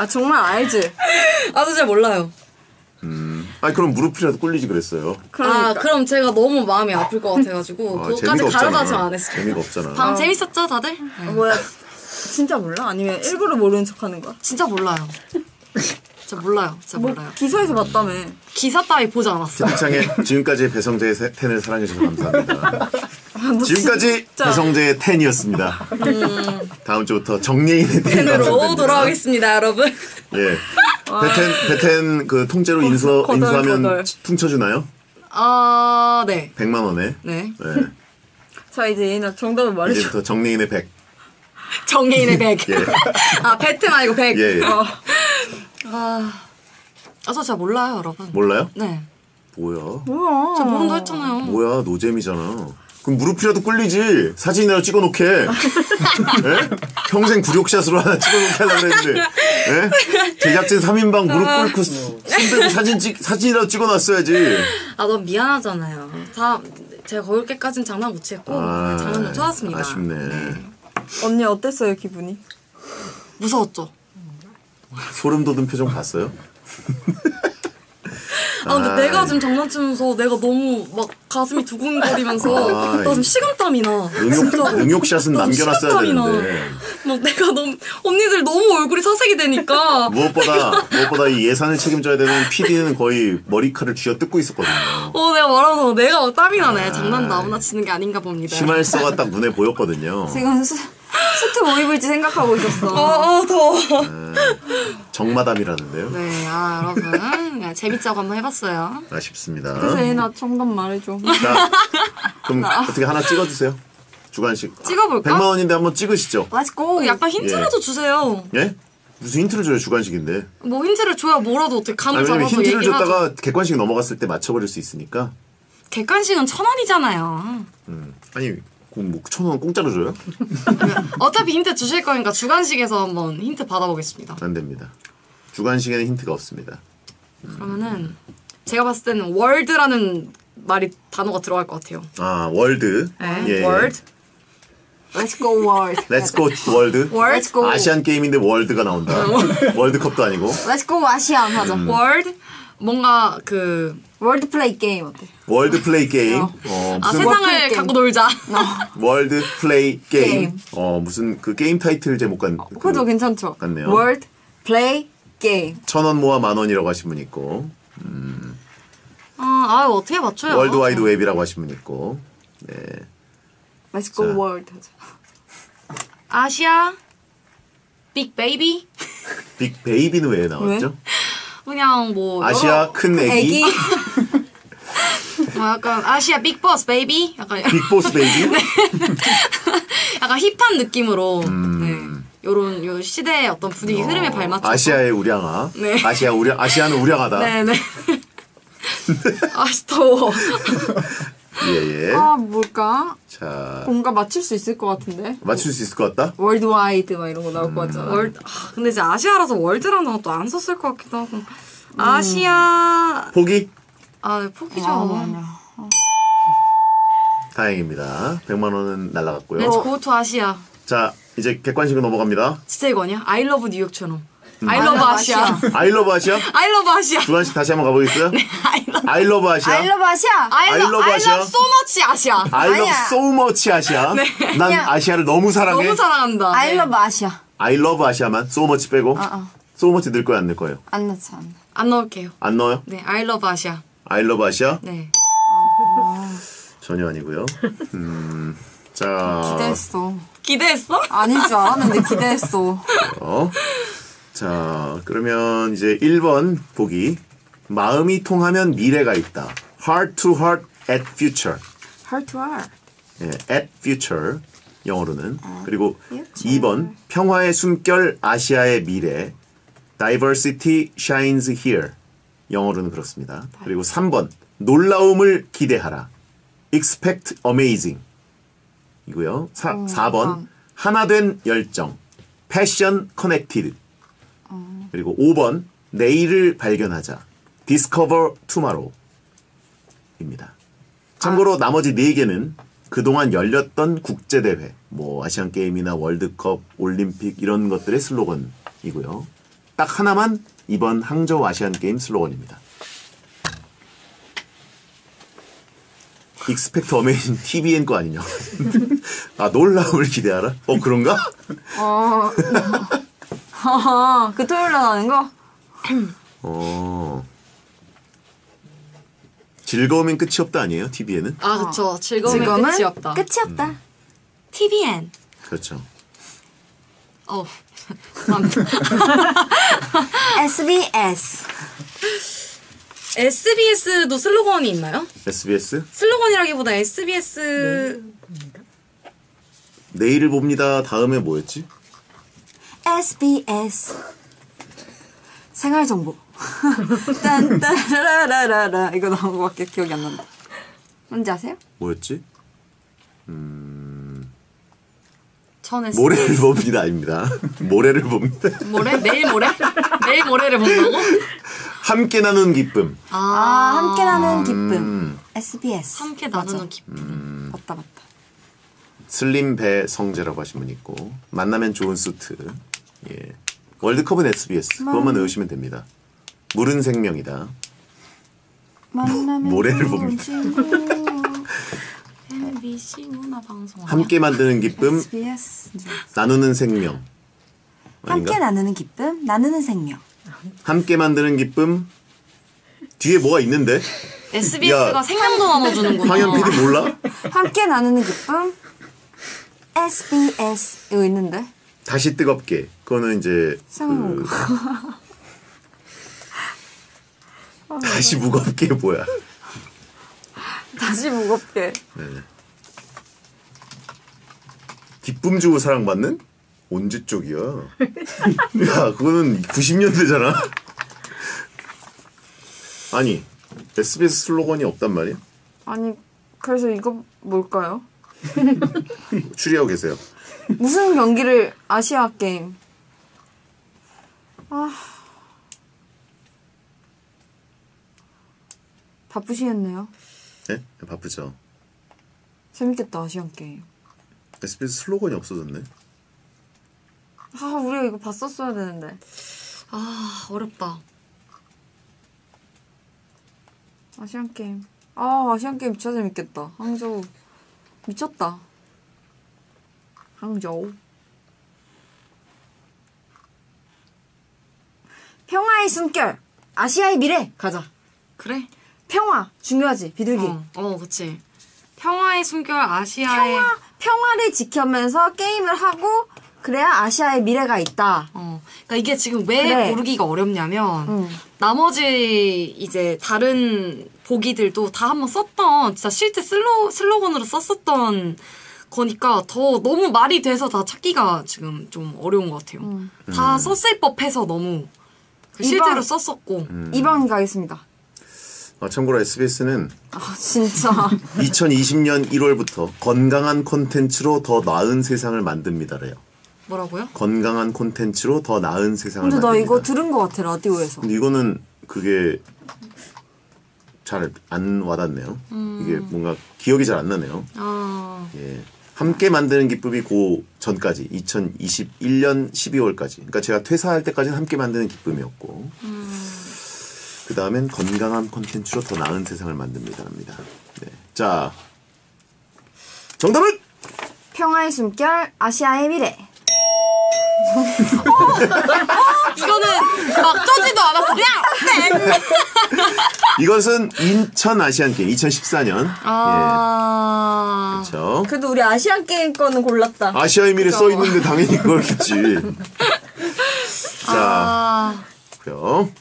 정말 알지? 저 잘 몰라요. 그럼 무릎이라도 꿇리지 그랬어요. 그러니까. 그럼 제가 너무 마음이 아플 것 같아가지고 그것까지 재미가 없잖아. 가르다지 안 했어요. 재미가 없잖아. 방 재밌었죠, 다들? 네. 뭐야? 진짜 몰라? 아니면 일부러 모르는 척하는 거야? 진짜 몰라요. 진짜 몰라요. 기사에서 봤다며. 기사 따위 보지 않았어요. 세상에 지금까지 배성재의 텐을 사랑해주셔서 감사합니다. 너 지금까지 진짜. 배성재의 텐이었습니다. 다음 주부터 정예인의 텐으로 로 감사드립니다. 돌아오겠습니다, 여러분. 예. 베텐 그 통째로 인수하면 거덜. 퉁쳐주나요? 네. 100만 원에. 네. 네. 자, 이제 예인아 정답을 말해줘. 이제부터 정리인의 100. 정예인의 100. 예. 아, 배트 말고 100. 예, 예. 저 잘 몰라요, 여러분. 몰라요? 네. 뭐야? 저 모른다 했잖아요. 뭐야, 노잼이잖아. 그럼 무릎이라도 꿀리지. 사진이라도 찍어놓게. 예? 평생 굴욕샷으로 하나 찍어놓게 하려고 그랬는데. 예? 제작진 3인방 무릎 꿇고 손 들고 사진이라도 찍어놨어야지. 아, 너무 미안하잖아요. 제가 거울게까지는 장난 못 쳤고, 장난 좀 쳐왔습니다. 아쉽네. 언니 어땠어요, 기분이? 무서웠죠? 소름 돋은 표정 봤어요? 근데 내가 지금 장난치면서 내가 너무 막 가슴이 두근거리면서 나 지금 식은땀이 나. 응욕샷은 너무 남겨놨어야 식은땀이 나. 되는데. 막 내가 너무 언니들 너무 얼굴이 사색이 되니까 무엇보다 이 예산을 책임져야 되는 PD는 거의 머리칼을 쥐어뜯고 있었거든요. 내가 말하면서 내가 막 땀이 나네. 장난 나무나 치는 게 아닌가 봅니다. 심할서가 딱 눈에 보였거든요. 지금 수트 뭐 입을지 생각하고 있었어. 더워. 정마담이라는데요. 네, 여러분 그냥 재밌자고 한번 해봤어요. 아쉽습니다. 그래서 예인아 정답 말해줘. 자, 그럼 어떻게 하나 찍어주세요. 주관식. 찍어볼까? 100만 원인데 한번 찍으시죠. Let's go. 약간 힌트라도 주세요. 예? 무슨 힌트를 줘요, 주관식인데. 뭐 힌트를 줘야 뭐라도 어떻게 감을 왜냐면 잡아서 힌트를 얘기를 하죠. 줬다가 객관식 넘어갔을 때 맞춰버릴 수 있으니까. 객관식은 1,000원이잖아요. 아니, 뭐 1,000원 공짜로 줘요? 어차피 힌트 주실 거니까 주관식에서 한번 힌트 받아보겠습니다. 안 됩니다. 주관식에는 힌트가 없습니다. 그러면은 제가 봤을 때는 월드라는 단어가 들어갈 것 같아요. 월드. 네, 예. 월드. Let's go world. Let's go 월드. Let's go. 아시안 게임인데 월드가 나온다. 월드컵도 아니고. Let's go 아시안 하자. 월드 뭔가 월드 플레이 게임 어때? 월드 플레이 게임. 무슨 세상을 게임. 갖고 놀자. 월드 플레이 게임. 게임. 무슨 그 게임 타이틀 제목 그죠, 괜찮죠? 같네요. 월드 플레이 게임. 1,000원 모아 10,000원이라고 하신 분 있고. 어떻게 맞춰요? 월드 와이드 웹이라고 하신 분 있고. 네. Let's go 자. world 하자. 아시아 빅 베이비 빅 베이비는 왜 나왔죠? 그냥 뭐 아시아 큰 애기. 약간 아시아 빅 버스 베이비 약간 빅보스 베이비. 약간 힙한 느낌으로 요 시대의 어떤 분위기 흐름에 발맞춰서 아시아의 우량아. 네. 아시아는 우량하다. 네네. 더워. 예. 뭘까? 자, 뭔가 맞출 수 있을 것 같은데. 맞출 수 있을 것 같다? 월드와이드 막 이런 거 나올 것 같잖아. 근데 이제 아시아라서 월드라는 단어 또 안 썼을 것 같기도 하고. 아시아. 포기? 네, 포기죠. 다행입니다. 100만 원은 날라갔고요. Let's go to 아시아. 자, 이제 객관식으로 넘어갑니다. 진짜 이거 아니야? I love 뉴욕처럼. I love 아시아. I love 아시아? I love 아시아. 주관식 다시 한번 가보겠어요? I love I love 아시아? I love 아시아. I love 아시아? so much 아시아. I love 아니야. so much 아시아? 난 아시아를 너무 사랑해. 너무 사랑한다. I love 아시아. I love 아시아만 so much 빼고 so much 넣을 거야 안 넣을 거예요? 안 넣지 않나. 안 넣을게요. 안 넣어요? 네, I love 아시아. I love 아시아? 네. 전혀 아니고요. 자, 기대했어. 기대했어? 아닐 줄 알았는데 기대했어. 자, 그러면 이제 1번 보기. 마음이 통하면 미래가 있다. Heart to heart at future. Heart to heart. 예, at future 영어로는. 그리고 2번 평화의 숨결 아시아의 미래. Diversity shines here. 영어로는 그렇습니다. 그리고 3번 놀라움을 기대하라. Expect amazing. 이고요. 4번 하나된 열정. Passion connected. 그리고 5번 내일을 발견하자. Discover tomorrow. 입니다. 참고로 나머지 4개는 그동안 열렸던 국제대회, 뭐 아시안게임이나 월드컵, 올림픽 이런 것들의 슬로건이고요. 딱 하나만 이번 항저우 아시안게임 슬로건입니다. Expect amazing TVN 거 아니냐. 놀라움을 기대하라? 그런가? 그 토요일에 나는 거? 즐거움엔 끝이 없다 아니에요? TVN은? 그쵸. 즐거움은 끝이 없다. 끝이 없다. TVN. 그렇죠. 감사합니다. SBS. SBS도 슬로건이 있나요? SBS? 슬로건이라기보다 SBS 내일을 봅니다. 다음에 뭐였지? SBS 생활정보. 딴따라라라라 이거 나온 거밖에 기억이 안 난다. 뭔지 아세요? 뭐였지? 전에 모래를 봅니다. 아닙니다. 모래를 봅니다. 모레? 내일 모레? 내일 모레를 본다고? 함께 나누는 기쁨. 함께 나누는 기쁨. SBS. 함께 나누는 기쁨. 맞다. 슬림 배 성재라고 하신 분 있고 만나면 좋은 수트. 예. 월드컵은 SBS. 그것만 외우시면 됩니다. 물은 생명이다. 만나면 모래를 좋은 봅니다. 친구. MBC 문화방송. 함께 만드는 기쁨, SBS. 나누는 생명. 아닌가? 함께 나누는 기쁨, 나누는 생명. 함께 만드는 기쁨. 뒤에 뭐가 있는데? SBS가 야. 생명도 나눠주는구나. 황현 PD 몰라? 함께 나누는 기쁨, SBS. 이거 있는데? 다시 뜨겁게. 그거는 이제 생각난 다시 무겁게 뭐야? 다시 무겁게. 네. 기쁨 주고 사랑받는? 언제 쪽이야? 야, 그거는 90년대잖아. 아니, SBS 슬로건이 없단 말이야? 아니, 그래서 이거 뭘까요? 추리하고 계세요. 무슨 경기를 아시아 게임? 바쁘시겠네요. 네? 바쁘죠. 재밌겠다, 아시안 게임. SBS 슬로건이 없어졌네. 우리가 이거 봤었어야 되는데. 어렵다. 아시안 게임. 아시안 게임 진짜 재밌겠다. 항저우. 미쳤다. 항저우. 평화의 숨결. 아시아의 미래. 가자. 그래? 평화. 중요하지. 비둘기. 그치. 평화의 숨결 아시아의. 평화를 지키면서 게임을 하고 그래야 아시아의 미래가 있다. 그러니까 이게 지금 왜 그래. 고르기가 어렵냐면 나머지 이제 다른 보기들도 다 한번 썼던 진짜 실제 슬로건으로 썼었던 거니까 더 너무 말이 돼서 다 찾기가 지금 좀 어려운 것 같아요. 다 썼을 법해서 너무 실제로 썼었고. 2번 가겠습니다. 참고로 SBS는 진짜. 2020년 1월부터 건강한 콘텐츠로 더 나은 세상을 만듭니다래요. 뭐라고요? 건강한 콘텐츠로 더 나은 세상을 근데 나 만듭니다. 이거 들은 것 같아, 라디오에서. 근데 이거는 그게 잘 안 와닿네요. 이게 뭔가 기억이 잘 안 나네요. 예. 함께 만드는 기쁨이 그 전까지 2021년 12월까지. 그러니까 제가 퇴사할 때까지는 함께 만드는 기쁨이었고 그 다음엔 건강한 콘텐츠로 더 나은 세상을 만듭니다랍니다. 네. 자, 정답은 평화의 숨결, 아시아의 미래. 이거는 막 쪼지도 않았어. 그냥 땡! 이것은 인천 아시안 게임 2014년. 예. 그렇죠. 그래도 우리 아시안 게임 거는 골랐다. 아시아의 미래 써 있는데 당연히 그렇겠지. 자, 그래요.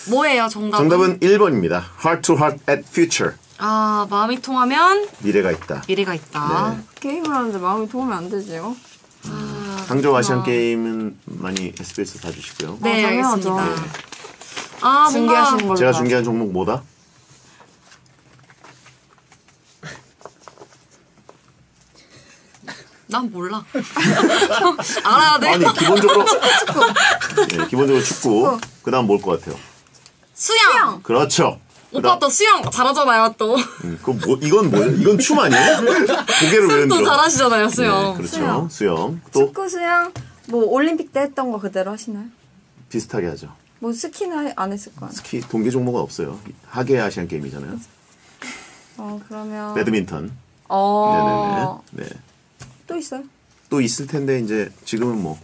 뭐예요, 정답은? 정답은 1번입니다. Heart to Heart at Future. 마음이 통하면 미래가 있다. 미래가 있다. 네. 게임을 하는데 마음이 도우면 안 되지요. 항저우 아시안 게임은 많이 SBS 봐주시고요. 네, 당연하죠. 알겠습니다. 중계하시는 뭔가 걸로. 제가 봐. 중계한 종목 뭐다? 난 몰라. 알아야 돼. 아니 기본적으로 네, 기본적으로 축구. 그다음 뭘 것 같아요? 수영. 그렇죠. 오빠 또 수영 잘하잖아요, 또. 이건 뭐예요? 이건 춤 아니에요? 고개를 왜 또 흔들어? 잘하시잖아요, 수영. 네, 그렇죠. 수영. 또 축구, 수영, 뭐 올림픽 때 했던 거 그대로 하시나요? 비슷하게 하죠. 뭐 스키는 안 했을 거 아니에요. 스키 동계 종목은 없어요. 하계 아시안 게임이잖아요. 그러면 배드민턴. 네네네. 네. 또 있어요? 또 있을 텐데 이제 지금은 뭐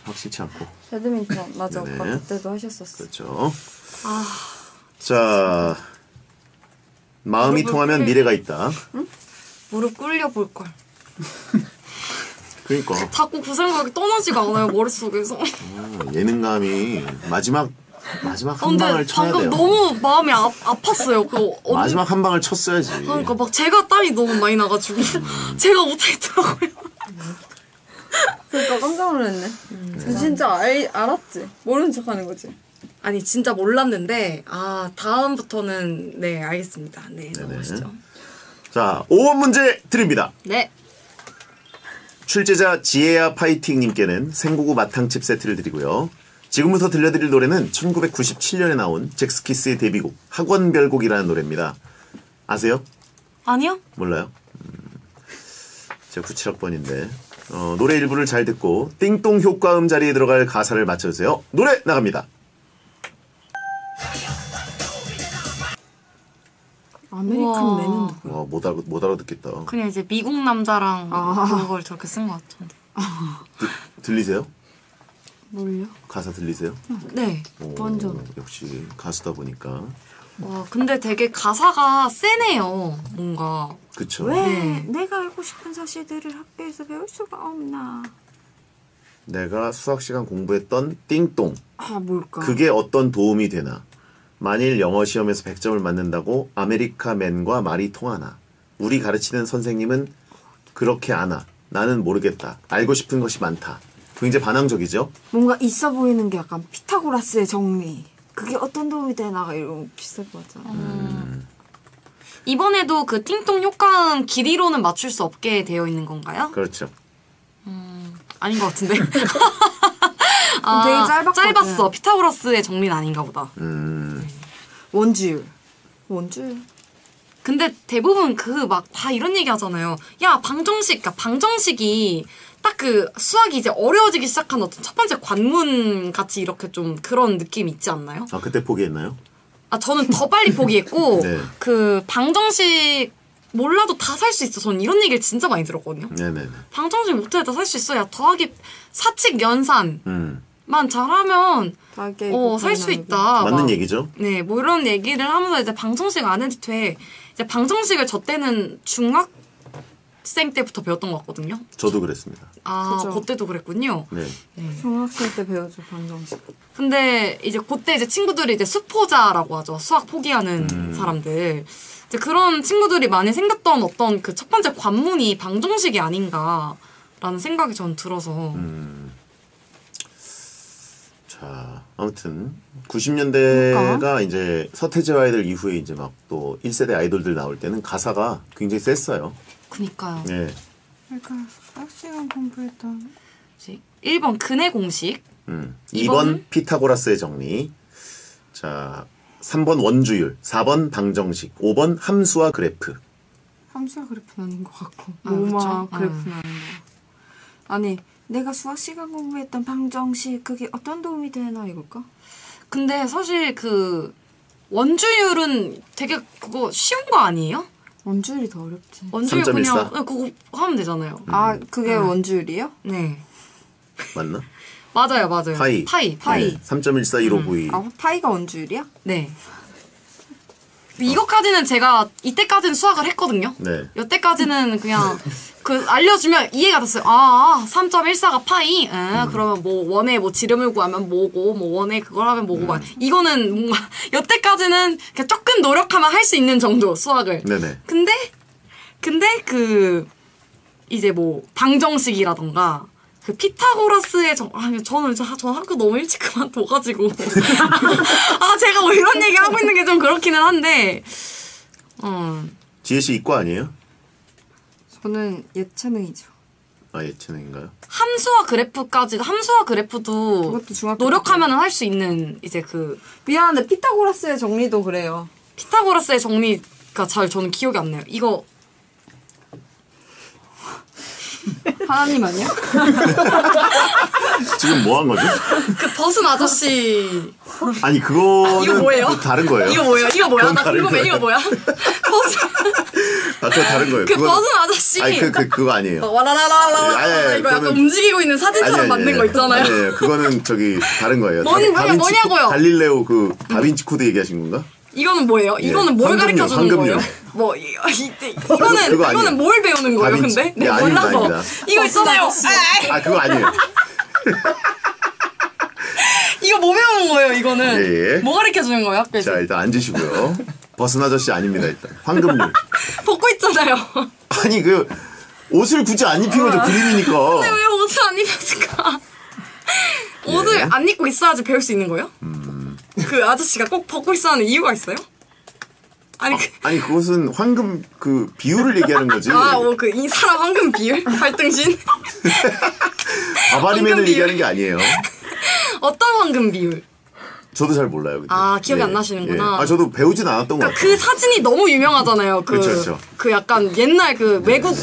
확실치 않고. 배드민턴 맞아. 네네. 오빠 그때도 하셨었어. 그렇죠. 자, 마음이 통하면 미래가 있다. 무릎 꿇려 볼 걸. 그러니까 자꾸 그 생각이 떠나지가 않아요, 머릿속에서. 예능감이 마지막 마지막 한 근데 방을 쳐야 방금 돼요. 너무 마음이 아팠어요. 마지막 한 방을 쳤어야지. 그러니까 막 제가 땀이 너무 많이 나가지고 제가 못하겠더라고요. 그러니까 깜짝 놀랐네. 진짜 알았지? 모르는 척하는 거지. 아니 진짜 몰랐는데 다음부터는 네 알겠습니다. 네 넘어가시죠. 자, 5번 문제 드립니다. 네. 출제자 지혜야 파이팅님께는 생고구 마탕칩 세트를 드리고요. 지금부터 들려드릴 노래는 1997년에 나온 잭스키스의 데뷔곡 학원별곡이라는 노래입니다. 아세요? 아니요? 몰라요? 제가 97학번인데 노래 일부를 잘 듣고 띵동 효과음 자리에 들어갈 가사를 맞춰주세요. 노래 나갑니다. 아메리칸 우와. 맨은 누구야? 와, 못 알아듣겠다. 그냥 이제 미국 남자랑 그걸 저렇게 쓴 것 같은데. 들리세요? 뭘요? 가사 들리세요? 네. 오, 완전. 역시 가수다 보니까. 와 근데 되게 가사가 세네요. 뭔가. 그쵸. 왜 네. 내가 알고 싶은 사실들을 학교에서 배울 수가 없나? 내가 수학시간 공부했던 띵동. 뭘까? 그게 어떤 도움이 되나? 만일 영어 시험에서 100점을 맞는다고 아메리카맨과 말이 통하나? 우리 가르치는 선생님은 그렇게 아나? 나는 모르겠다. 알고 싶은 것이 많다. 굉장히 반항적이죠? 뭔가 있어 보이는 게 약간 피타고라스의 정리. 그게 어떤 도움이 되나 이런 비슷할 것 같잖아. 이번에도 그 띵동 효과음 길이로는 맞출 수 없게 되어 있는 건가요? 그렇죠. 아닌 것 같은데. 되게 짧았거든. 짧았어. 피타고라스의 정리는 아닌가 보다. 원주율. 근데 대부분 다 이런 얘기 하잖아요. 야, 방정식이 딱 그 수학이 이제 어려워지기 시작한 어떤 첫 번째 관문 같이 이렇게 좀 그런 느낌 있지 않나요? 아, 그때 포기했나요? 저는 더 빨리 포기했고, 네. 그 방정식 몰라도 다 살 수 있어. 저는 이런 얘기를 진짜 많이 들었거든요. 네네네. 방정식 못해도 다 살 수 있어. 야, 더하기 사칙 연산만 잘하면 살 수 있다. 맞는 막. 얘기죠? 네, 뭐 이런 얘기를 하면서 이제 방정식 안 해도 돼. 이제 방정식을 저 때는 중학생 때부터 배웠던 것 같거든요. 저도 그랬습니다. 그죠. 그때도 그랬군요. 네. 중학생 때 배워줘 방정식. 근데 이제 그때 이제 친구들이 이제 수포자라고 하죠. 수학 포기하는 사람들. 이제 그런 친구들이 많이 생겼던 어떤 그 첫 번째 관문이 방정식이 아닌가라는 생각이 전 들어서. 자, 아무튼 90년대가 이제 서태지와 아이들 이후에 이제 막 또 1세대 아이돌들 나올 때는 가사가 굉장히 셌어요. 그니까요. 네. 그러니까 수학 시간 공부했던. 이제 1번 근해 공식. 2번 피타고라스의 정리. 자, 3번 원주율, 4번 방정식, 5번 함수와 그래프. 함수와 그래프는 아닌 것 같고. 아, 모마 그쵸? 그래프는 아닌 것 같고. 아니 내가 수학 시간 공부했던 방정식 그게 어떤 도움이 되나 이걸까? 근데 사실 그 원주율은 되게 그거 쉬운 거 아니에요? 원주율이 더 어렵지. 원주율 3.14? 그냥 그거 하면 되잖아요. 그게 원주율이요? 네. 맞나? 맞아요. 파이. 파이. 네. 3.141592. 파이가 원주율이야? 네. 이거까지는 제가 이때까지는 수학을 했거든요. 네. 여태까지는 그냥 그 알려주면 이해가 됐어요. 3.14가 파이. 그러면 뭐 원에 뭐 지름을 구하면 뭐고 뭐 원에 그걸 하면 뭐고 막 이거는 뭔가 여태까지는 그냥 조금 노력하면 할 수 있는 정도 수학을. 네네. 근데 그 이제 뭐 방정식이라던가 그 피타고라스의 저는 학교 너무 일찍 그만둬가지고 제가 뭐 이런 얘기 하고 있는 게 좀 그렇기는 한데 지혜 씨 이과 아니에요? 저는 예체능이죠. 아, 예체능인가요? 함수와 그래프도 그것도 중학교 노력하면 할 수 있는 이제 그 미안한데 피타고라스의 정리도 그래요. 피타고라스의 정리가 잘 저는 기억이 안 나요. 이거 하나님 아니야? 지금 뭐 한 거죠? 그 벗은 아저씨 아니, 그거는 이거 뭐예요? 또 다른 거예요. 이거 뭐야? 그건 나 다른 궁금해. 거예요. 이거 뭐야? 아, 그거 다른 거예요. 그 그거는- 벗은 아저씨 아니, 그거 아니에요. 와라라라라 아니, 이거 약간 그거는- 움직이고 있는 사진처럼 만든 거 있잖아요. 아니, 그거는 저기 다른 거예요. 뭐냐고요? 갈릴레오 그 다빈치 코드 얘기하신 건가? 이거는 뭐예요? 예, 이거는 뭘 황금률, 가르쳐 주는 황금률. 거예요? 뭐 그거 이거는 아니에요. 뭘 배우는 거예요? 다빈치. 근데 예, 아닙니다, 몰라서 아닙니다. 이거 있잖아요. 아, 그거 아니에요. 이거 뭐 배우는 거예요? 이거는? 예, 예. 뭐 가르쳐주는 거예요, 학교에서? 자, 일단 앉으시고요. 버슨 아저씨 아닙니다, 일단. 황금률. 벗고 있잖아요. 아니, 그, 옷을 굳이 안 입힌 거죠, 그림이니까. 근데 왜 옷을 안 입혔을까? 옷을 안 입고 있어야지 배울 수 있는 거예요? 그 아저씨가 꼭 벗고 있어야 하는 이유가 있어요? 아니, 아니, 그것은 황금, 그, 비율을 얘기하는 거지. 이 사람 황금 비율? 발등신? 바바리맨을 황금 비율. 얘기하는 게 아니에요. 어떤 황금 비율? 저도 잘 몰라요. 근데. 기억이 안 나시는구나. 아, 저도 배우진 않았던 것 같아요. 그 사진이 너무 유명하잖아요. 그렇죠. 그 약간 옛날 그 외국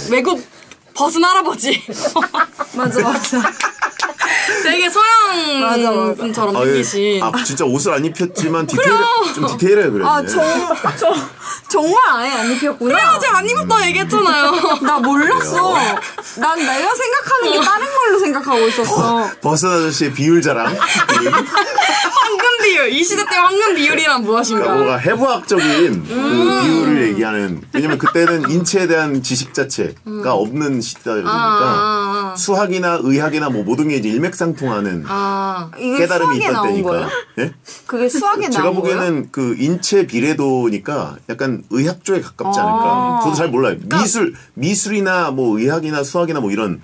벗은 할아버지. 맞아. 되게 서양 분처럼 생기신. 진짜 옷을 안 입혔지만 좀 디테일해요, 그랬네. 정말 아예 안 입혔구나. 그래, 아직 안 입었다 얘기했잖아요. 나 몰랐어. 난 내가 생각하는 게 다른 걸로 생각하고 있었어. 버슨 아저씨의 비율 자랑. 황금 비율. 이 시대 때 황금 비율이란 무엇인가? 그러니까 뭔가 해부학적인 그 비율을 얘기하는. 왜냐면 그때는 인체에 대한 지식 자체가 없는 시대니까 수학이나 의학이나 뭐 모든 게 이제 일맥상통하는 이게 깨달음이 수학에 나온 있다 거예요? 때니까. 예? 그게 수학에 나온 제가 거예요? 보기에는 그 인체 비례도니까 약간 의학 쪽에 가깝지 않을까. 저도 잘 몰라요. 미술이나 뭐 의학이나 수학이나 뭐 이런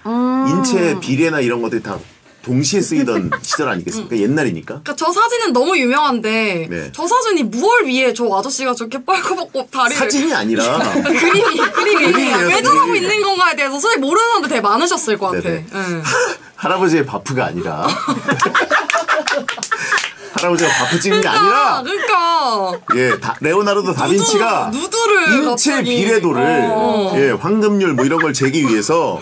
인체 비례나 이런 것들이 다 동시에 쓰이던 시절 아니겠습니까? 옛날이니까. 그러니까 저 사진은 너무 유명한데 네. 저 사진이 무얼 위해 저 아저씨가 저렇게 빨고벗고 다리를 사진이 아니라 그림이 그림이에요, 왜 저러고 그림이. 있는 건가에 대해서 솔직히 모르는 사람들 되게 많으셨을 것 같아. 네네. 예. 할아버지의 바프가 아니라 할아버지가 바프 찍은 게 아니라 그러니까 예, 레오나르도 다빈치가 누드를 인체 갑자기. 비례도를 예, 황금률 뭐 이런 걸 재기 위해서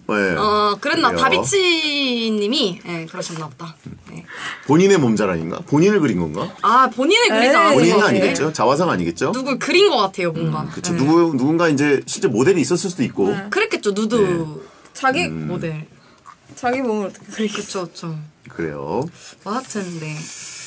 예, 그랬나 그래요. 다비치님이 그러셨나 보다. 네. 본인의 몸자랑인가? 본인을 그린 건가? 본인을 그리지 않았을 것 본인은 같은데. 아니겠죠? 자화상 아니겠죠? 누굴 그린 것 같아요, 뭔가. 그쵸. 네. 누군가 이제 실제 모델이 있었을 수도 있고. 그랬겠죠, 누드 자기 모델. 자기 몸을 어떻게 그리겠어? 그쵸. 그래요. 뭐 하여튼, 네.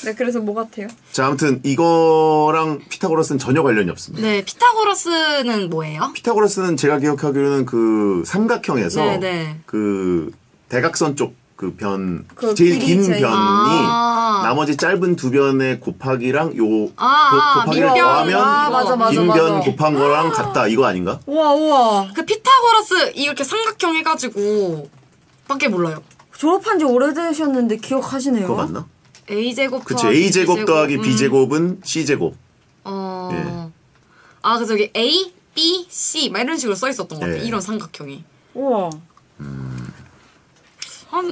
네, 그래서 뭐 같아요? 자, 아무튼 이거랑 피타고라스는 전혀 관련이 없습니다. 네, 피타고라스는 뭐예요? 피타고라스는 제가 기억하기로는 그 삼각형에서 네네. 그 대각선 쪽 그 변, 그 제일 길이 긴 제일- 변이 아. 나머지 짧은 두 변의 곱하기랑 곱하기를 밑변. 더하면 맞아. 긴 변 곱한 거랑 같다 이거 아닌가? 우와. 그 피타고라스 이렇게 삼각형 해가지고 밖에 몰라요. 졸업한 지 오래되셨는데 기억하시네요. 그거 맞나? A제곱 그치. 더하기 A제곱 더하기 B제곱은 C제곱. 그래서 여기 A, B, C 막 이런 식으로 써 있었던 것 같아. 예. 이런 삼각형이. 우와.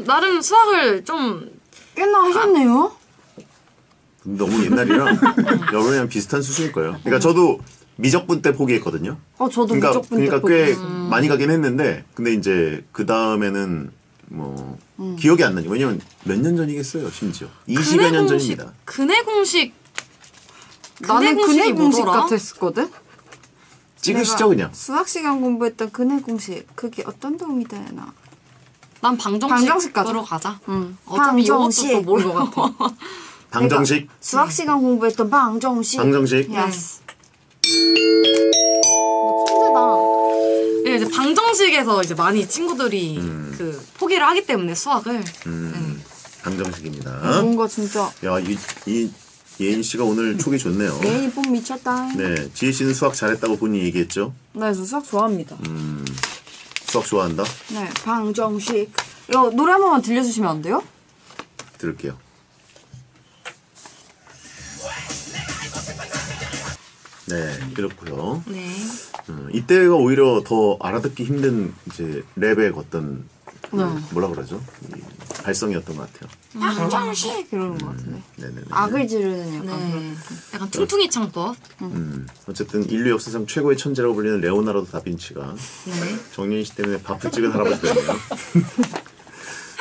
나름 수학을 좀 꽤나 하셨네요. 근데 너무 옛날이라 여러분이랑 비슷한 수준일 거예요. 그러니까 저도 미적분 때 포기했거든요. 저도 무조건 그러니까 꽤 많이 가긴 했는데 근데 이제 그 다음에는 뭐 기억이 안 나죠. 왜냐면 몇 년 전이겠어요, 심지어 20여 년 전입니다. 근해 공식 나는 근해 근해 공식 뭐더라? 같았거든. 찍으시죠 그냥. 수학 시간 공부했던 근해 공식 그게 어떤 도움이 되나? 난 방정식으로 방정식 가자. 가자. 응. 어차피 이것도 방정식. 또 모를 것 같아. 방정식, 수학 시간 공부했던 방정식. 방정식. 예스. 예, 이제 방정식에서 이제 많이 친구들이 그 포기를 하기 때문에 수학을. 방정식입니다. 뭔가 진짜 야, 이 예인 씨가 오늘 촉이 좋네요. 예의 뽐 미쳤다. 네, 지혜 씨는 수학 잘했다고 본인이 얘기했죠. 네, 저 수학 좋아합니다. 수학 좋아한다. 네, 방정식. 이거 노래 한 번만 들려주시면 안 돼요? 들을게요. 네, 이렇고요. 네. 이때가 오히려 더 알아듣기 힘든 이제 랩의 어떤 그 뭐라 그러죠? 이 발성이었던 것 같아요. 방정식 이러는 것 같은데. 네네네. 악을 지르는 약간 네. 그런. 약간 퉁퉁이 창법. 어쨌든 인류 역사상 최고의 천재라고 불리는 레오나르도 다빈치가 네. 정윤희 씨 때문에 바프 찍은 할아버지 됐네요.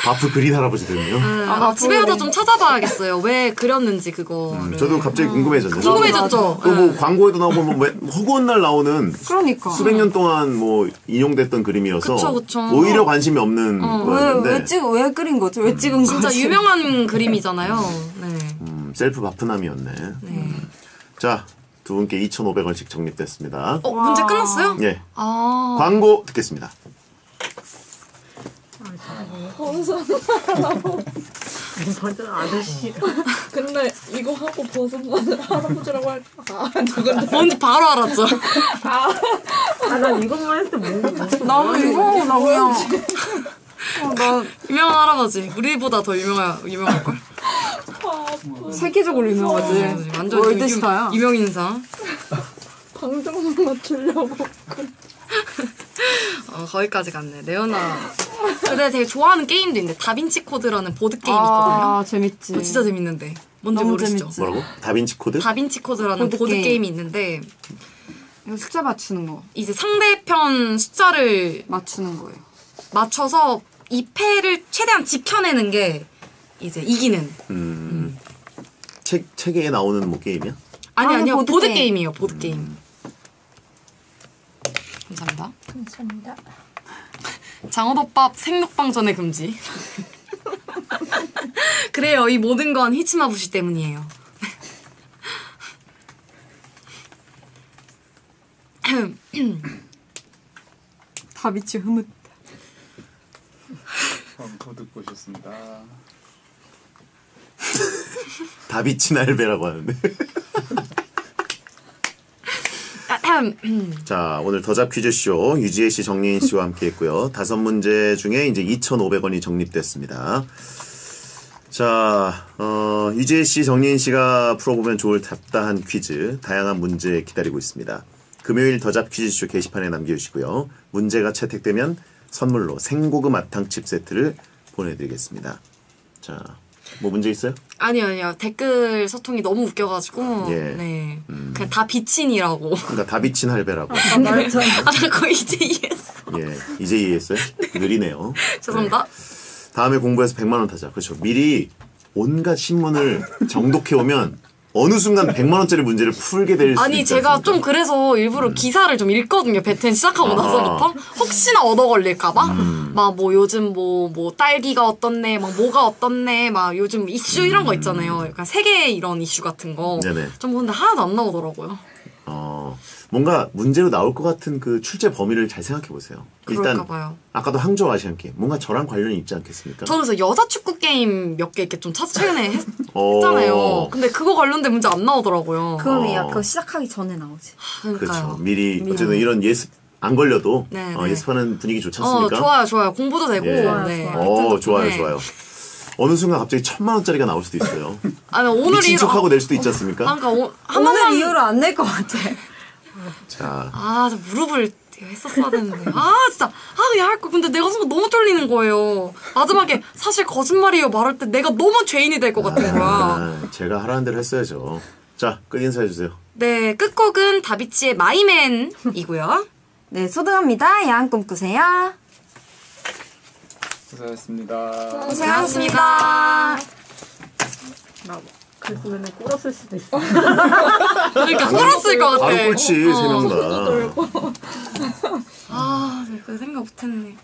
바프 그린 할아버지 됐네요. 집에 가서 좀 찾아봐야겠어요. 왜 그렸는지 그거. 저도 갑자기 궁금해졌네요. 궁금해졌죠? 또 뭐 광고에도 나오고 뭐 허구한 날 나오는 그러니까. 수백 년 동안 뭐 인용됐던 그림이어서 그쵸. 오히려 관심이 없는 거였는데 왜 그린 거죠? 왜 찍은 거지? 진짜 유명한 그림이잖아요. 네. 셀프 바프남이었네. 자, 두 분께 2,500원씩 적립됐습니다. 문제 끝났어요? 예. 아. 광고 듣겠습니다. 완전 아저씨가. 근데 이거 하고 벗으면 할아버지라고 할까? 누군데? 뭔지 바로 알았죠. 난 이것만 했을 때 뭔가 나도 이거 나 그냥 나 유명한 할아버지. 우리보다 더 유명할걸? 세계적으로 유명하지. 완전 월드스타야. 유명인상. 방정만 맞추려고. 거기까지 갔네. 레오나. 근데 되게 좋아하는 게임도 있는데 다빈치 코드라는 보드 게임 있거든요. 아 재밌지. 그거 진짜 재밌는데. 뭔지 너무 모르시죠? 재밌지. 뭐라고? 다빈치 코드? 다빈치 코드라는 보드 보드 게임. 게임이 있는데 이거 숫자 맞추는 거. 이제 상대편 숫자를 맞추는 거예요. 맞춰서 이 패를 최대한 지켜내는 게 이제 이기는. 책에 나오는 뭐 게임이야? 아니요. 보드 보드 게임. 게임이에요. 보드 게임. 감사합니다. 감사합니다. 장어덮밥 생먹방 전에 금지. 그래요. 이 모든 건 히치마부시 때문이에요. 다비치 흐뭇. 광고 듣고 오셨습니다. 다비치 날베라고 하는데. 자, 오늘 더잡 퀴즈쇼 유지혜 씨, 정예인 씨와 함께 했고요. 5문제 중에 이제 2,500원이 적립됐습니다. 자, 유지혜 씨, 정예인 씨가 풀어보면 좋을 답다한 퀴즈, 다양한 문제 기다리고 있습니다. 금요일 더잡 퀴즈쇼 게시판에 남겨주시고요. 문제가 채택되면 선물로 생고구 마탕칩 세트를 보내드리겠습니다. 자, 뭐 문제 있어요? 아니요. 댓글 소통이 너무 웃겨가지고. 예. 네. 그냥 다 비친이라고. 그러니까 다비친 할배라고. 말했잖아. 나 거의 이제 이해했어. 예, 이제 이해했어요? 느리네요. 죄송합니다. 다음에 공부해서 100만 원 타자. 그렇죠. 미리 온갖 신문을 정독해오면 어느 순간 100만 원짜리 문제를 풀게 될 수 아니 있지 제가 않습니까? 좀 그래서 일부러 기사를 좀 읽거든요. 배텐 시작하고 아. 나서부터 혹시나 얻어 걸릴까봐 막 뭐 요즘 뭐 딸기가 어떻네, 막 뭐가 어떻네, 막 요즘 이슈 이런 거 있잖아요. 약간 세계 이런 이슈 같은 거. 네네. 좀 보는데 하나도 안 나오더라고요. 뭔가 문제로 나올 것 같은 그 출제 범위를 잘 생각해 보세요. 그럴까 일단 봐요. 아까도 항저우 아시안 게임 뭔가 저랑 관련이 있지 않겠습니까? 저는 그래서 여자 축구 게임 몇 개 이렇게 좀 최근에 했잖아요. 근데 그거 관련된 문제 안 나오더라고요. 그거는 그거 시작하기 전에 나오지. 그렇죠. 그러니까요. 미리 어쨌든 이런 예습 안 걸려도 네, 네. 예습하는 분위기 좋지 않습니까? 좋아요. 공부도 되고. 예. 네. 좋아요. 어느 순간 갑자기 1,000만 원짜리가 나올 수도 있어요. 아니 오늘 미친 척하고 낼 수도 있지 않습니까? 그러니까 한 오늘 번만 이후로 안 낼 것 같아. 자, 저 무릎을 했었어야 되는데. 진짜. 그냥 할 거. 근데 내가 순간 너무 쫄리는 거예요. 마지막에 사실 거짓말이에요 말할 때 내가 너무 죄인이 될 것 같은 거야. 제가 하라는 대로 했어야죠. 자, 끝 인사해주세요. 네, 끝곡은 다비치의 마이맨이고요. 네, 소등합니다. 야한 꿈 꾸세요. 고생하셨습니다. 고생하셨습니다. 그랬으면 꿇었을 수도 있어. 그러니까 썰었을 것 같아. 바로 꼴찌, 3명 다. 네, 그 생각 못했네.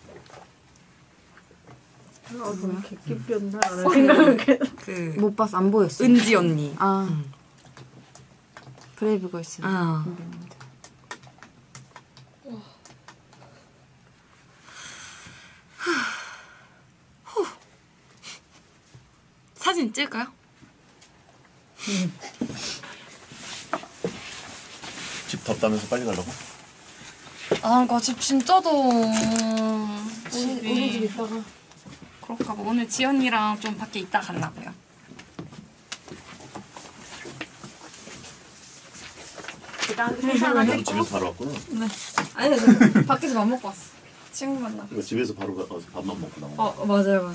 너무 개끼뿌렸나라는 생각을 그 못 봤어. 안 보였어. 은지 언니. 브레이브걸스. 사진 찍을까요? 집 덥다면서 빨리 가려고? 그러니까 집 진짜 더워. 우리 집 있다가 그럴까 봐. 오늘 지연이랑 좀 밖에 있다 갔나봐요. 세상을 집에서 바로 왔구나. 아니, 밖에서 밥 먹고 왔어. 친구 만나. 이거 집에서 바로 가서 밥만 먹고 나온 맞아요.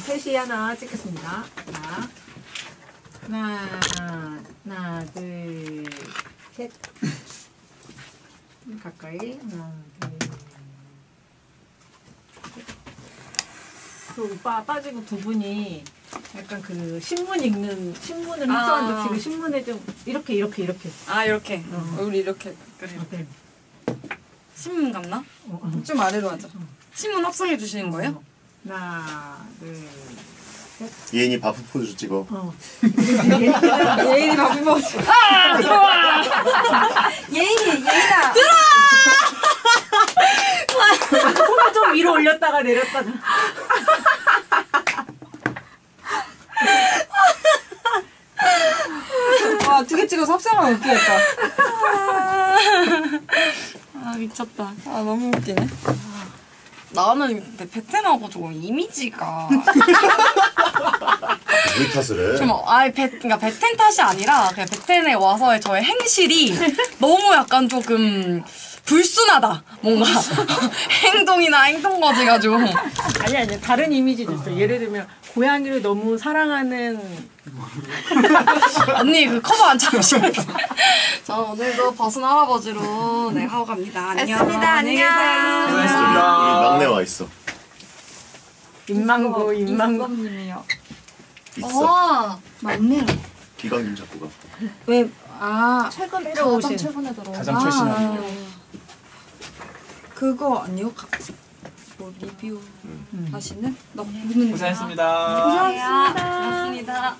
셋이 하나 찍겠습니다. 자, 하나, 둘, 셋. 가까이. 하나, 둘. 그 오빠 빠지고 두 분이 약간 그 신문 읽는 신문을 합쳐하는데 지금 신문에 좀 이렇게. 이렇게. 우리 이렇게. 이렇게. 신문 같나? 좀 아래로 하자. 신문 합성해 주시는 거예요? 하나, 둘. 예인이 바프 포즈 찍어. 예인이 밥 먹었어. 예인아. 손을 좀 위로 올렸다가 내렸다가. 와, 2개 찍어서 합성하면 웃기겠다. 아 미쳤다. 아, 너무 웃기네. 나는 근데 베텐하고 조금 이미지가 우리 탓을 해. 좀 그러니까 베텐 탓이 아니라 그냥 베텐에 와서의 저의 행실이 너무 약간 조금 불순하다. 뭔가 행동이나 행동거지가 좀. 아니 다른 이미지도 있어. 예를 들면 고양이를 너무 사랑하는 언니 그 커버 안 참으시면 저는 오늘도 버순 할아버지로 네 하고 갑니다. 안녕. 안녕히 계세요. 이 막내 와 있어. 인망고 임님이요. 있어. 막내로. 기강 좀 잡고 가. 왜, 최근 가장 들어오신 최근에 들어온. 가장 최신한 그거 아니요? 뭐 리뷰 하시는? 나 보는 고생했습니다. 고생하셨습니다. 고맙습니다.